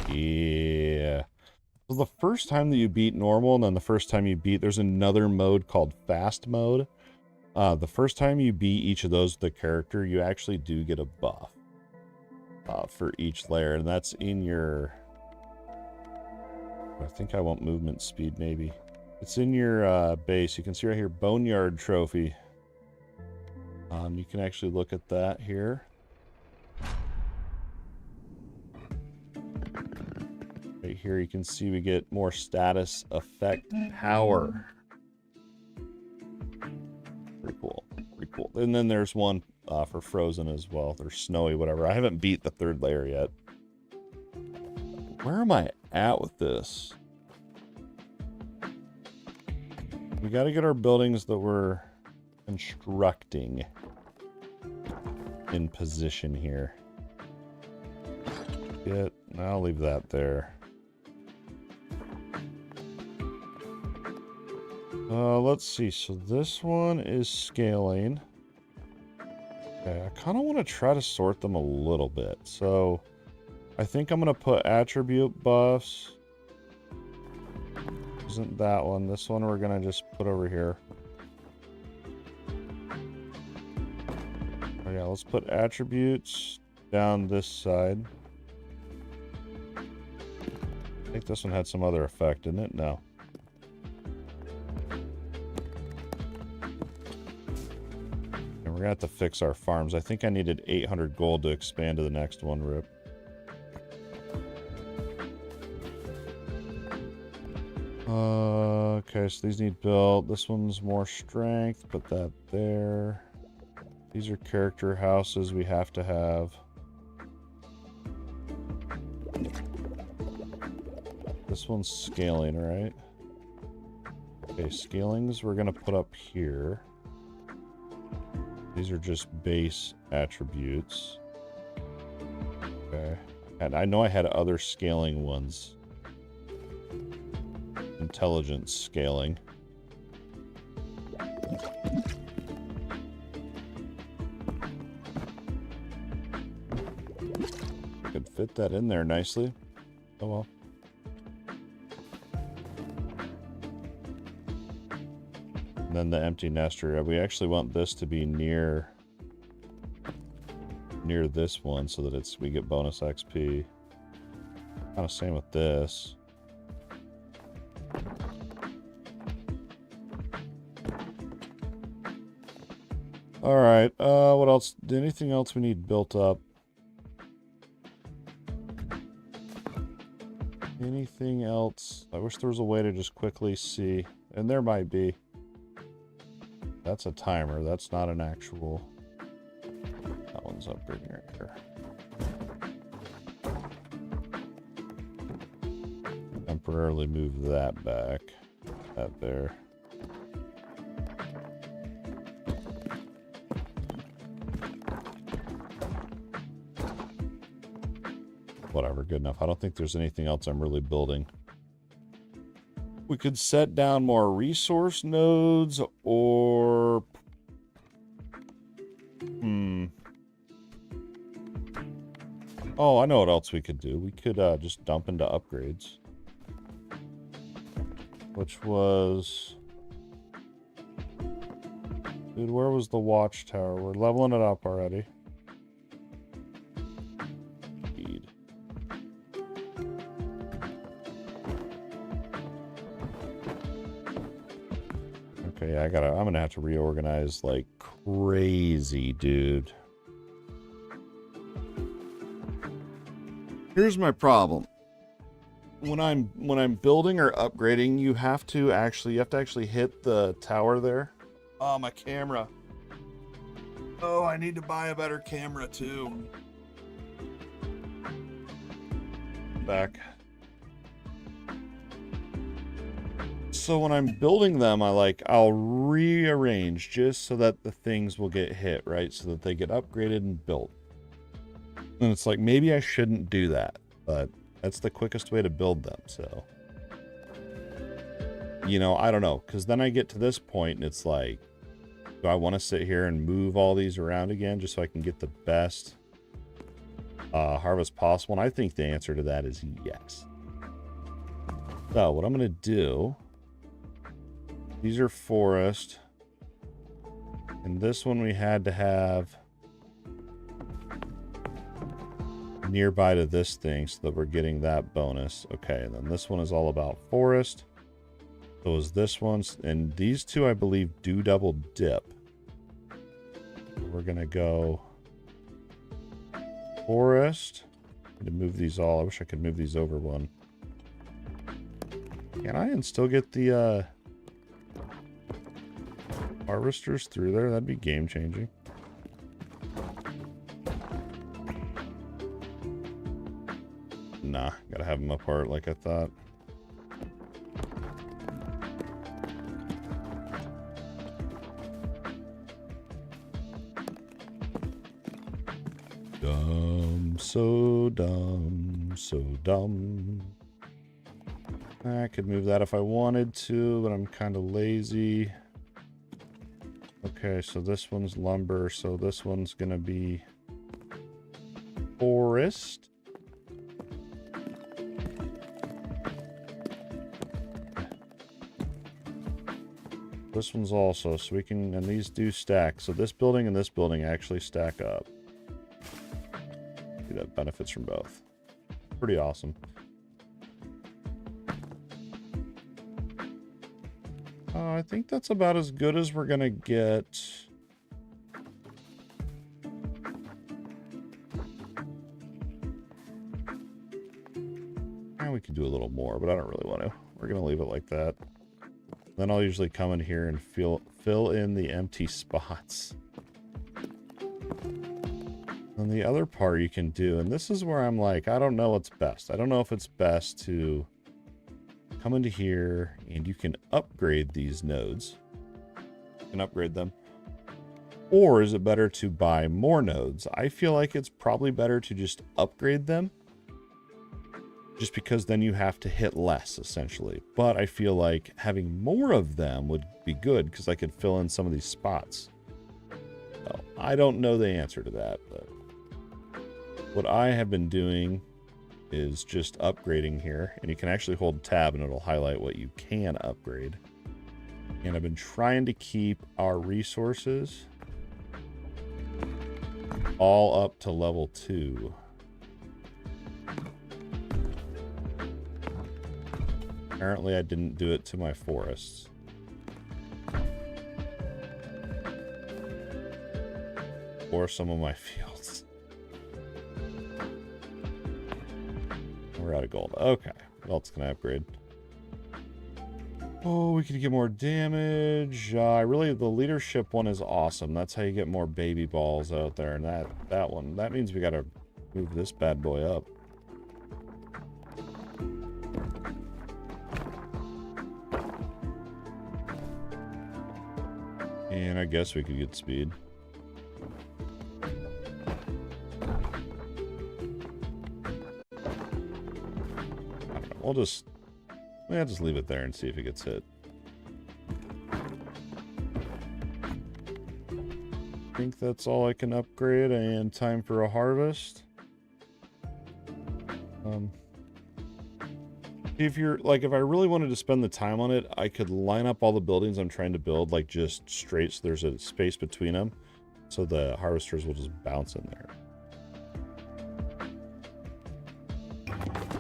Yeah. So the first time that you beat normal, and then the first time you beat, there's another mode called fast mode. The first time you beat each of those with the character, you actually do get a buff for each layer, and that's in your... I think I want movement speed, maybe. It's in your base. You can see right here, Boneyard Trophy. You can actually look at that here. Right here, you can see we get more status effect power. Pretty cool. Pretty cool. And then there's one for Frozen as well. There's Snowy, whatever. I haven't beat the third layer yet. Where am I at with this? We got to get our buildings that we're constructing in position here. I'll leave that there. Let's see. So this one is scaling. Okay, I kind of want to try to sort them a little bit. So I think I'm going to put attribute buffs. Isn't that one? This one we're going to just put over here. Oh yeah, let's put attributes down this side. I think this one had some other effect, didn't it? No. And we're going to have to fix our farms. I think I needed 800 gold to expand to the next one, Rip. Okay, so these need built. This one's more strength, put that there. These are character houses we have to have. This one's scaling, right? Okay, scalings we're gonna put up here. These are just base attributes. Okay. And I know I had other scaling ones. Intelligence scaling. Could fit that in there nicely. Oh well. And then the empty nester. We actually want this to be near this one so that we get bonus XP. Kind of same with this. All right. What else? Anything else we need built up? Anything else? I wish there was a way to just quickly see. And there might be. That's a timer. That's not an actual... That one's upgrading right here. Temporarily move that back. That there. Whatever, good enough. I don't think there's anything else I'm really building. We could set down more resource nodes or... Oh, I know what else we could do. We could just dump into upgrades. Which was... Dude, where was the watchtower? We're leveling it up already. Okay, yeah, I'm gonna have to reorganize like crazy, dude. Here's my problem. When I'm building or upgrading, you have to actually hit the tower there. Oh, my camera. Oh, I need to buy a better camera too. Back. So when I'm building them, I'll rearrange just so that the things will get hit, right? So that they get upgraded and built. And it's like, maybe I shouldn't do that, but that's the quickest way to build them, so. You know, I don't know, because then I get to this point and it's like, do I want to sit here and move all these around again just so I can get the best harvest possible? And I think the answer to that is yes. So what I'm going to do, these are forest. And this one we had to have nearby to this thing so that we're getting that bonus. Okay, and then this one is all about forest. So is this one, and these two I believe do double dip. We're gonna go forest. To move these all. I wish I could move these over one. Can I and still get the harvesters through there? That'd be game changing. Nah, gotta have them apart like I thought. So dumb, so dumb. I could move that if I wanted to, but I'm kind of lazy. Okay, so this one's lumber, so this one's gonna be forest. This one's also, so we can, and these do stack. So this building and this building actually stack up. That benefits from both. Pretty awesome. I think that's about as good as we're gonna get. And we could do a little more, but I don't really want to. We're gonna leave it like that. Then I'll usually come in here and fill in the empty spots. And the other part you can do, and this is where I'm like, I don't know what's best. I don't know if it's best to come into here and you can upgrade these nodes. You can upgrade them. Or is it better to buy more nodes? I feel like it's probably better to just upgrade them. Just because then you have to hit less, essentially. But I feel like having more of them would be good because I could fill in some of these spots. Well, I don't know the answer to that, but what I have been doing is just upgrading here, and you can actually hold tab and it'll highlight what you can upgrade. And I've been trying to keep our resources all up to level 2. Apparently I didn't do it to my forests. Or some of my fields. We're out of gold. Okay. What else can I upgrade? Oh, we could get more damage. Really, the leadership one is awesome. That's how you get more baby balls out there. And that one, that means we gotta move this bad boy up. And I guess we could get speed. We'll just leave it there and see if it gets hit. I think that's all I can upgrade, and time for a harvest. If I really wanted to spend the time on it, I could line up all the buildings I'm trying to build, like just straight, so there's a space between them, so the harvesters will just bounce in there.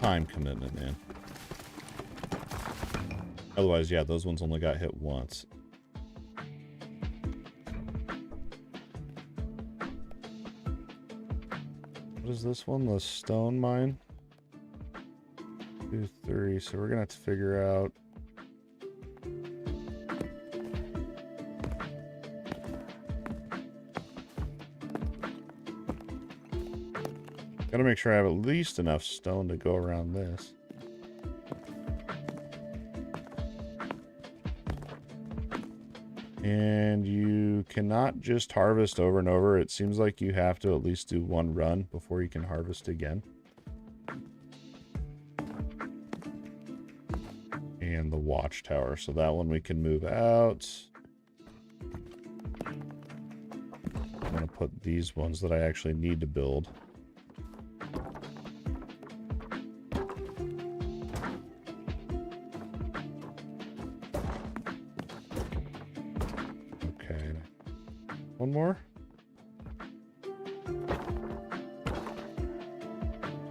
Time commitment, man. Otherwise, yeah, those ones only got hit once. What is this one? The stone mine? 2, 3. So we're gonna have to figure out. Gotta make sure I have at least enough stone to go around this. And you cannot just harvest over and over. It seems like you have to at least do one run before you can harvest again. And the watchtower. So that one we can move out. I'm going to put these ones that I actually need to build. Okay. One more.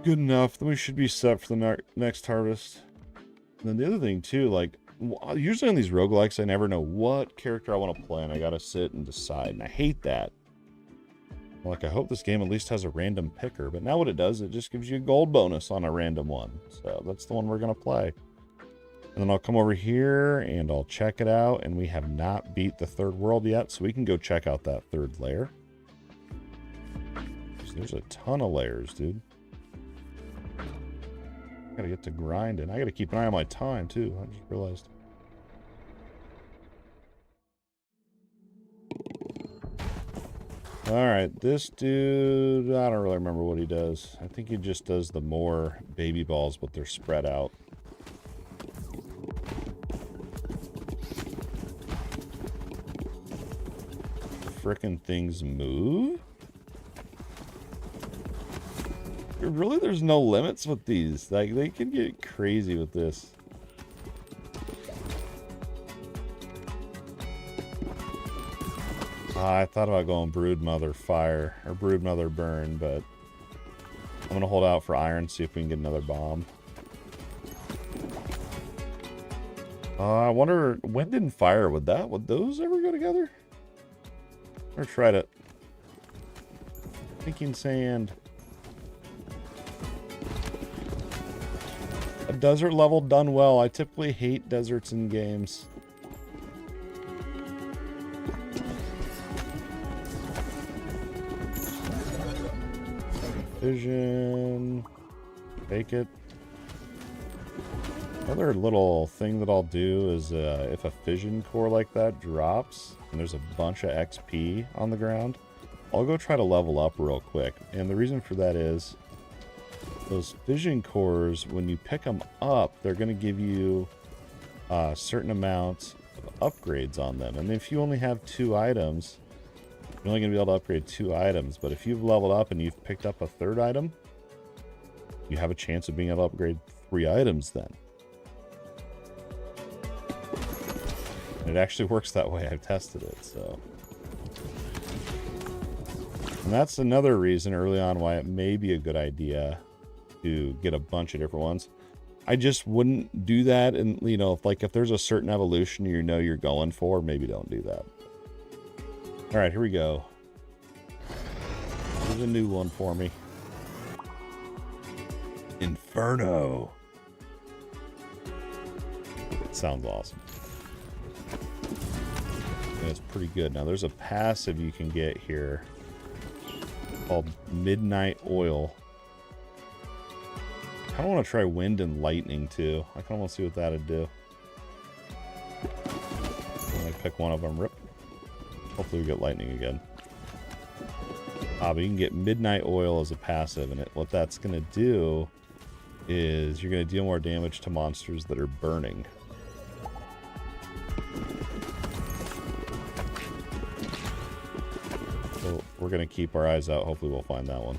Good enough. Then we should be set for the next harvest. And then the other thing too, like, usually on these roguelikes, I never know what character I want to play, and I gotta sit and decide, and I hate that. Like, I hope this game at least has a random picker, but now what it does, it just gives you a gold bonus on a random one. So that's the one we're gonna play. And then I'll come over here, and I'll check it out, and we have not beat the third world yet, so we can go check out that third layer. So there's a ton of layers, dude. Gotta get to grinding. I gotta keep an eye on my time too. I just realized. Alright, this dude, I don't really remember what he does. I think he just does the more baby balls, but they're spread out. Frickin' things move? Really, there's no limits with these. Like, they can get crazy with this. I thought about going Broodmother Fire or Broodmother Burn, but I'm gonna hold out for Iron, see if we can get another bomb. I wonder, Wind and Fire, would those ever go together? Or tried it. Thinking Sand. A desert level done well. I typically hate deserts in games. Vision. Take it. Another little thing that I'll do is if a fission core like that drops and there's a bunch of XP on the ground, I'll go try to level up real quick. And the reason for that is those fission cores, when you pick them up, they're going to give you a certain amount of upgrades on them. And if you only have 2 items, you're only going to be able to upgrade 2 items. But if you've leveled up and you've picked up a 3rd item, you have a chance of being able to upgrade 3 items then. And it actually works that way. I've tested it, so. And that's another reason early on why it may be a good idea to get a bunch of different ones. I just wouldn't do that, and you know, if there's a certain evolution you know you're going for, maybe don't do that. All right, here we go. There's a new one for me. Inferno. It sounds awesome. And it's pretty good. Now there's a passive you can get here called Midnight Oil. I kind of want to try Wind and Lightning too. I kind of want to see what that'd do. I'm going to pick one of them. Rip. Hopefully we get Lightning again. But you can get Midnight Oil as a passive, and what that's going to do is you're going to deal more damage to monsters that are burning. So we're going to keep our eyes out. Hopefully we'll find that one.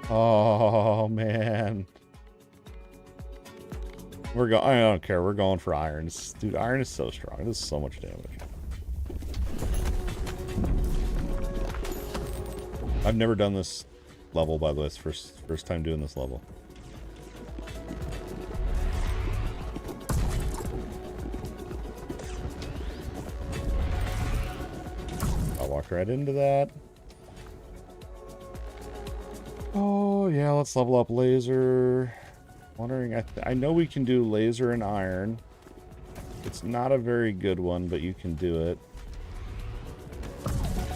Oh, man. I don't care. We're going for Iron. Dude, Iron is so strong. This is so much damage. I've never done this level, by the way. It's first time doing this level. I walked right into that. Oh, yeah, let's level up Laser. Wondering, I know we can do Laser and Iron. It's not a very good one, but you can do it.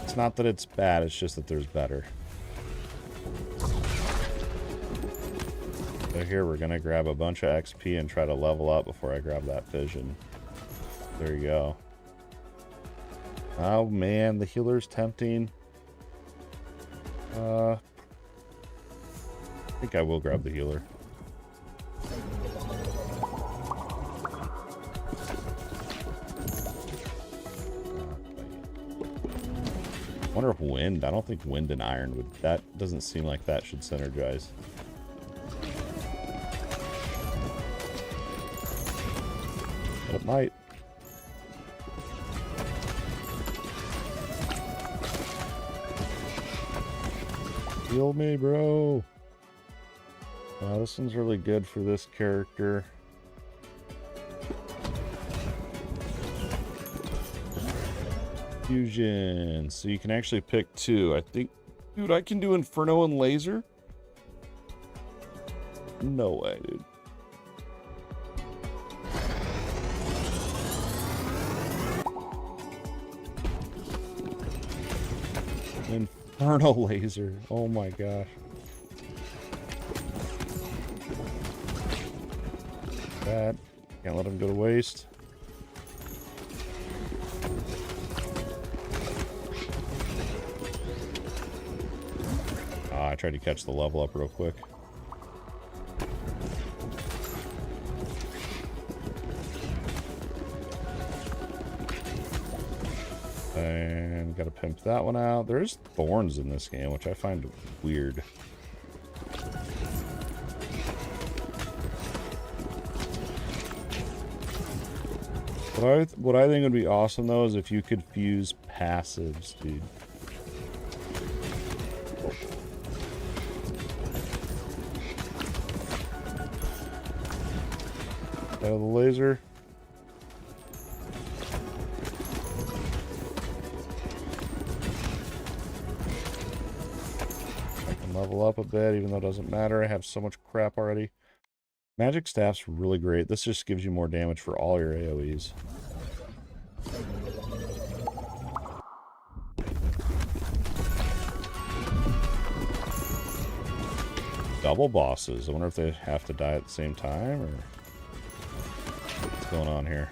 It's not that it's bad, it's just that there's better. So here we're going to grab a bunch of XP and try to level up before I grab that vision. There you go. Oh man, the healer's tempting. I think I will grab the healer. I wonder if wind. I don't think wind and iron would. That doesn't seem like that should synergize. But it might. Heal me, bro. This one's really good for this character. Fusion. So you can actually pick two. I think, dude, I can do Inferno and Laser. No way, dude. Inferno Laser. Oh my gosh. That. Can't let him go to waste. I tried to catch the level up real quick. And gotta pimp that one out. There's thorns in this game, which I find weird. What I think would be awesome though is if you could fuse passives, dude. Out of the laser. I can level up a bit, even though it doesn't matter. I have so much crap already. Magic Staff's really great. This just gives you more damage for all your AoEs. Double bosses. I wonder if they have to die at the same time, or what's going on here?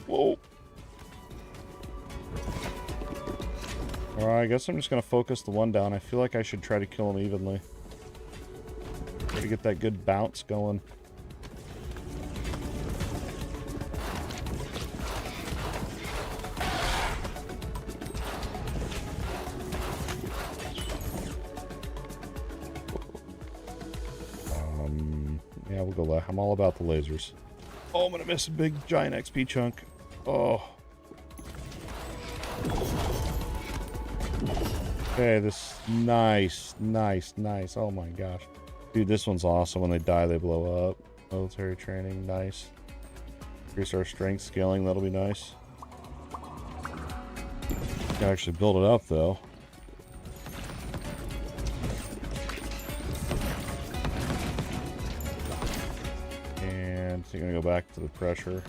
Whoa. Alright, I guess I'm just going to focus the one down. I feel like I should try to kill him evenly. Try to get that good bounce going. Yeah, we'll go left. I'm all about the lasers. Oh, I'm going to miss a big, giant XP chunk. Oh. Okay, this... Nice, nice, nice. Oh my gosh. Dude, this one's awesome. When they die, they blow up. Military training, nice. Increase our strength scaling, that'll be nice. Gotta actually build it up, though. And so you're gonna go back to the pressure.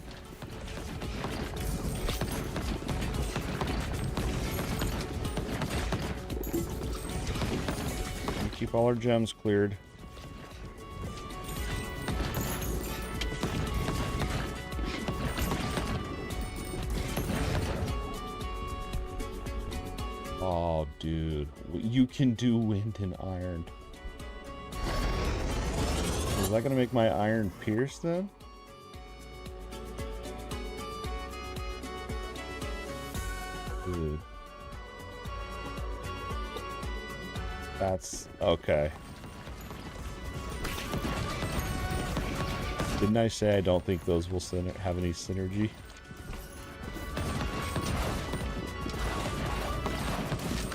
And keep all our gems cleared. Oh, dude. You can do wind and iron. Is that going to make my iron pierce then? Dude. That's... okay. Didn't I say I don't think those will have any synergy?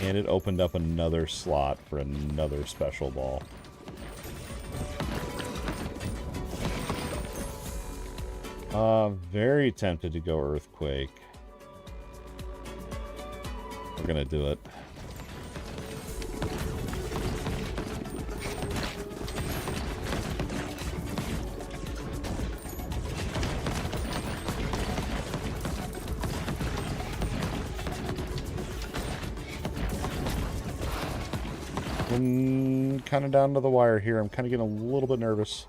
And it opened up another slot for another special ball. Very tempted to go Earthquake. We're gonna do it. And kind of down to the wire here. I'm kind of getting a little bit nervous.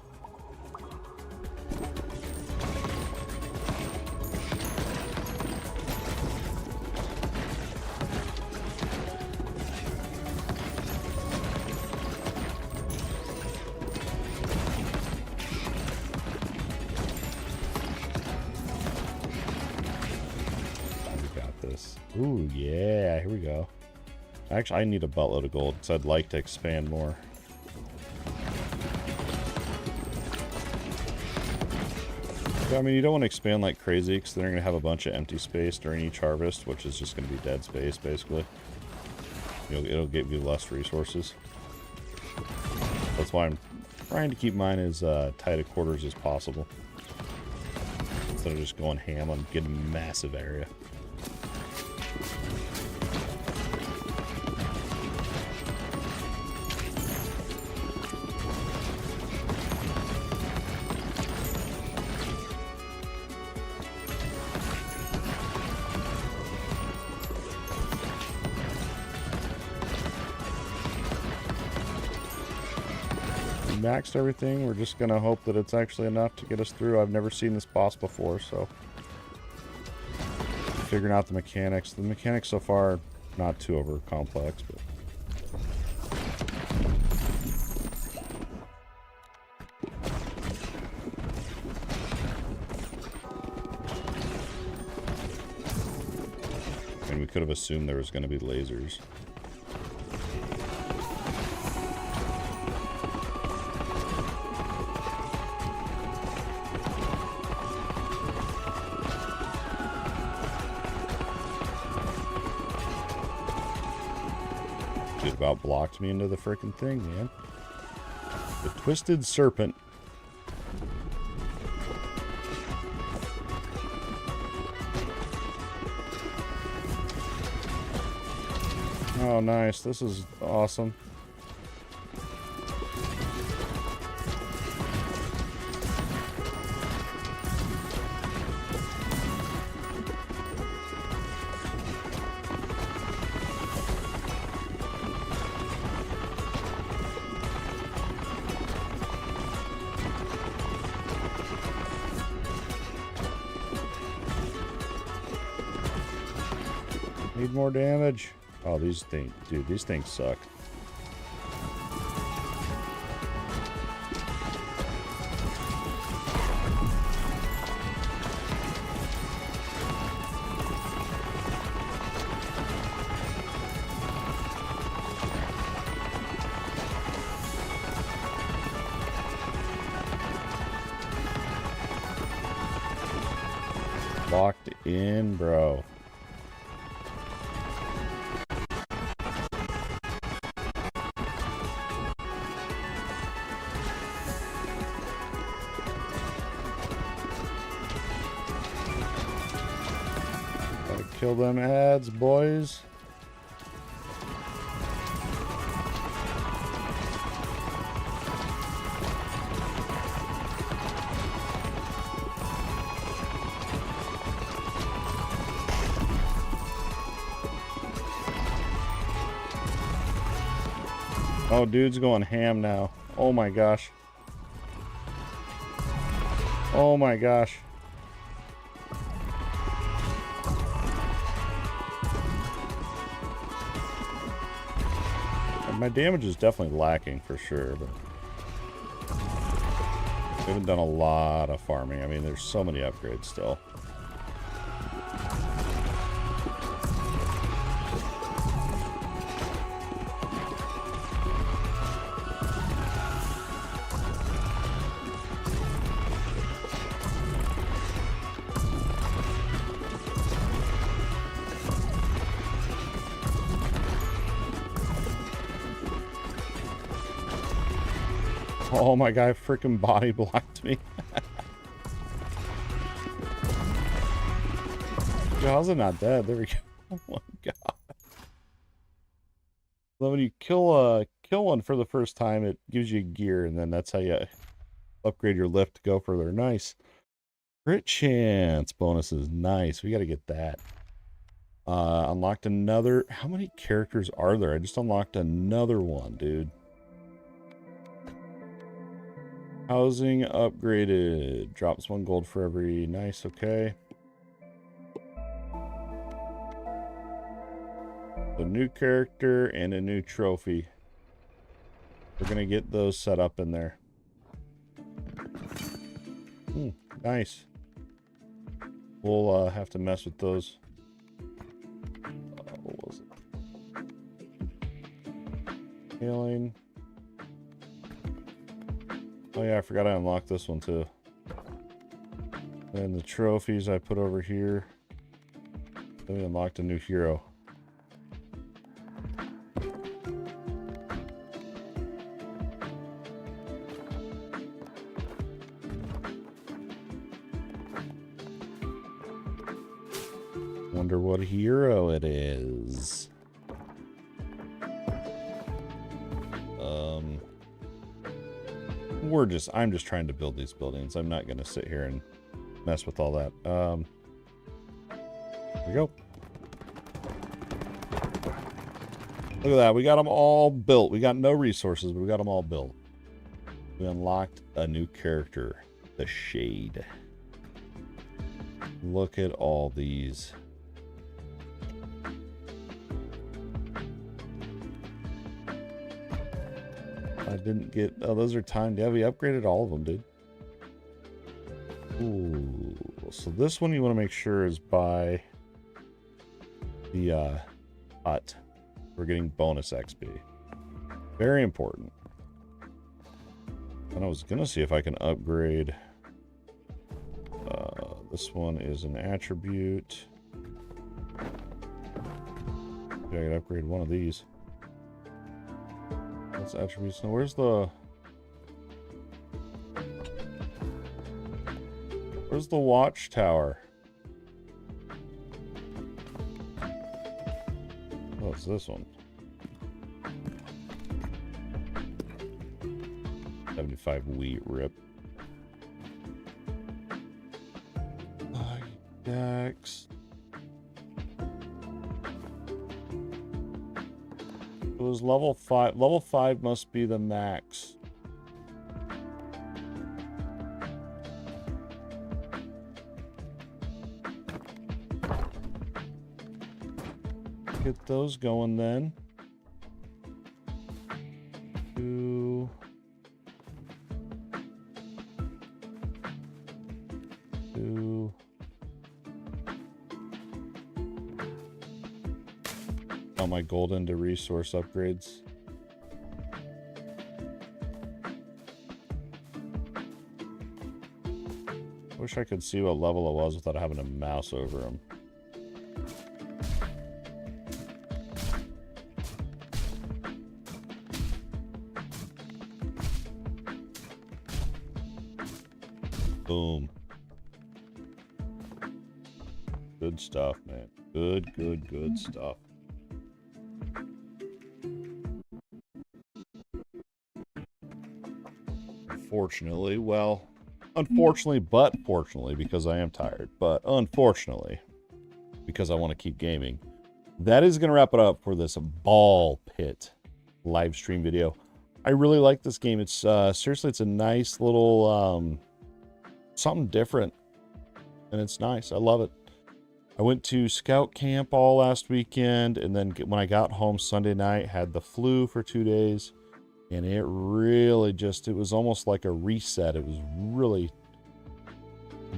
Ooh, yeah, here we go. Actually, I need a buttload of gold, because I'd like to expand more. So, I mean, you don't want to expand like crazy, because then you're going to have a bunch of empty space during each harvest, which is just going to be dead space, basically. It'll give you less resources. That's why I'm trying to keep mine as tight of quarters as possible. Instead of just going ham on getting a massive area. Maxed everything. We're just gonna hope that it's actually enough to get us through. I've never seen this boss before, so figuring out the mechanics. The mechanics so far are not too over complex, but and we could have assumed there was going to be lasers. About blocked me into the freaking thing, man. The Twisted Serpent. Oh, nice. This is awesome. Need more damage. Oh, these things, dude, these things suck. Locked in, bro. Kill them ads, boys. Oh, dude's going ham now. Oh my gosh. Oh my gosh. My damage is definitely lacking for sure, but we haven't done a lot of farming. I mean, there's so many upgrades still. Oh my god, freaking body blocked me. How's it not dead? There we go. Oh my god. So when you kill one for the first time, it gives you gear, and then that's how you upgrade your lift to go further. Nice. Crit chance bonuses. Nice. We got to get that. Unlocked another. How many characters are there? I just unlocked another one, dude. Housing upgraded. Drops 1 gold for every. Nice, okay. A new character and a new trophy. We're going to get those set up in there. Nice. We'll have to mess with those. What was it? Healing. Oh yeah, I forgot I unlocked this one too. And the trophies I put over here. Then we unlocked a new hero. Wonder what hero it is. I'm just trying to build these buildings. I'm not going to sit here and mess with all that. There we go. Look at that. We got them all built. We got no resources, but we got them all built. We unlocked a new character, the Shade. Look at all these. I didn't get... Oh, those are timed. Yeah, we upgraded all of them, dude. Ooh. So this one you want to make sure is by the hut. We're getting bonus XP. Very important. And I was going to see if I can upgrade... this one is an attribute. Maybe I can upgrade one of these. That's attributes. Now, where's the watchtower? Oh, it's this one. 75 wheat rip. Dex. It was level 5. Level 5 must be the max. Get those going then. Two. My gold into resource upgrades. Wish I could see what level it was without having a mouse over them. Boom. Good stuff, man. Good stuff. Unfortunately, well, unfortunately, but fortunately, because I am tired, but unfortunately, because I want to keep gaming, that is going to wrap it up for this Ball Pit live stream video. I really like this game. It's seriously, it's a nice little something different, and it's nice. I love it. I went to scout camp all last weekend, and then when I got home Sunday night, had the flu for 2 days. And it really just, it was almost like a reset. It was really,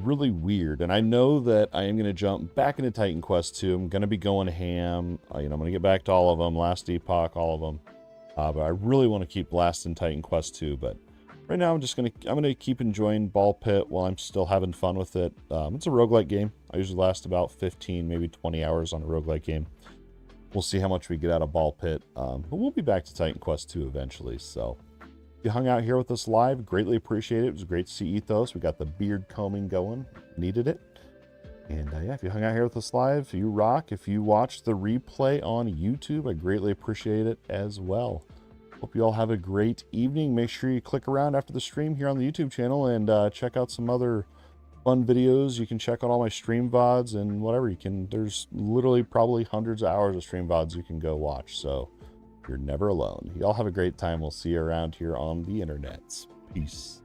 really weird. And I know that I am going to jump back into Titan Quest 2. I'm going to be going ham. I'm going to get back to all of them. Last Epoch, all of them. But I really want to keep blasting Titan Quest 2. But right now I'm going to keep enjoying Ball Pit while I'm still having fun with it. It's a roguelike game. I usually last about 15, maybe 20 hours on a roguelike game. We'll see how much we get out of Ball Pit, but we'll be back to Titan Quest 2 eventually. So if you hung out here with us live, greatly appreciate it. It was great to see Ethos. We got the beard combing going. Needed it. And yeah, if you hung out here with us live, you rock. If you watched the replay on YouTube, I greatly appreciate it as well. Hope you all have a great evening. Make sure you click around after the stream here on the YouTube channel and check out some other fun videos. You can check out all my stream VODs and whatever. There's literally probably hundreds of hours of stream VODs you can go watch. So you're never alone. Y'all have a great time. We'll see you around here on the internets. Peace.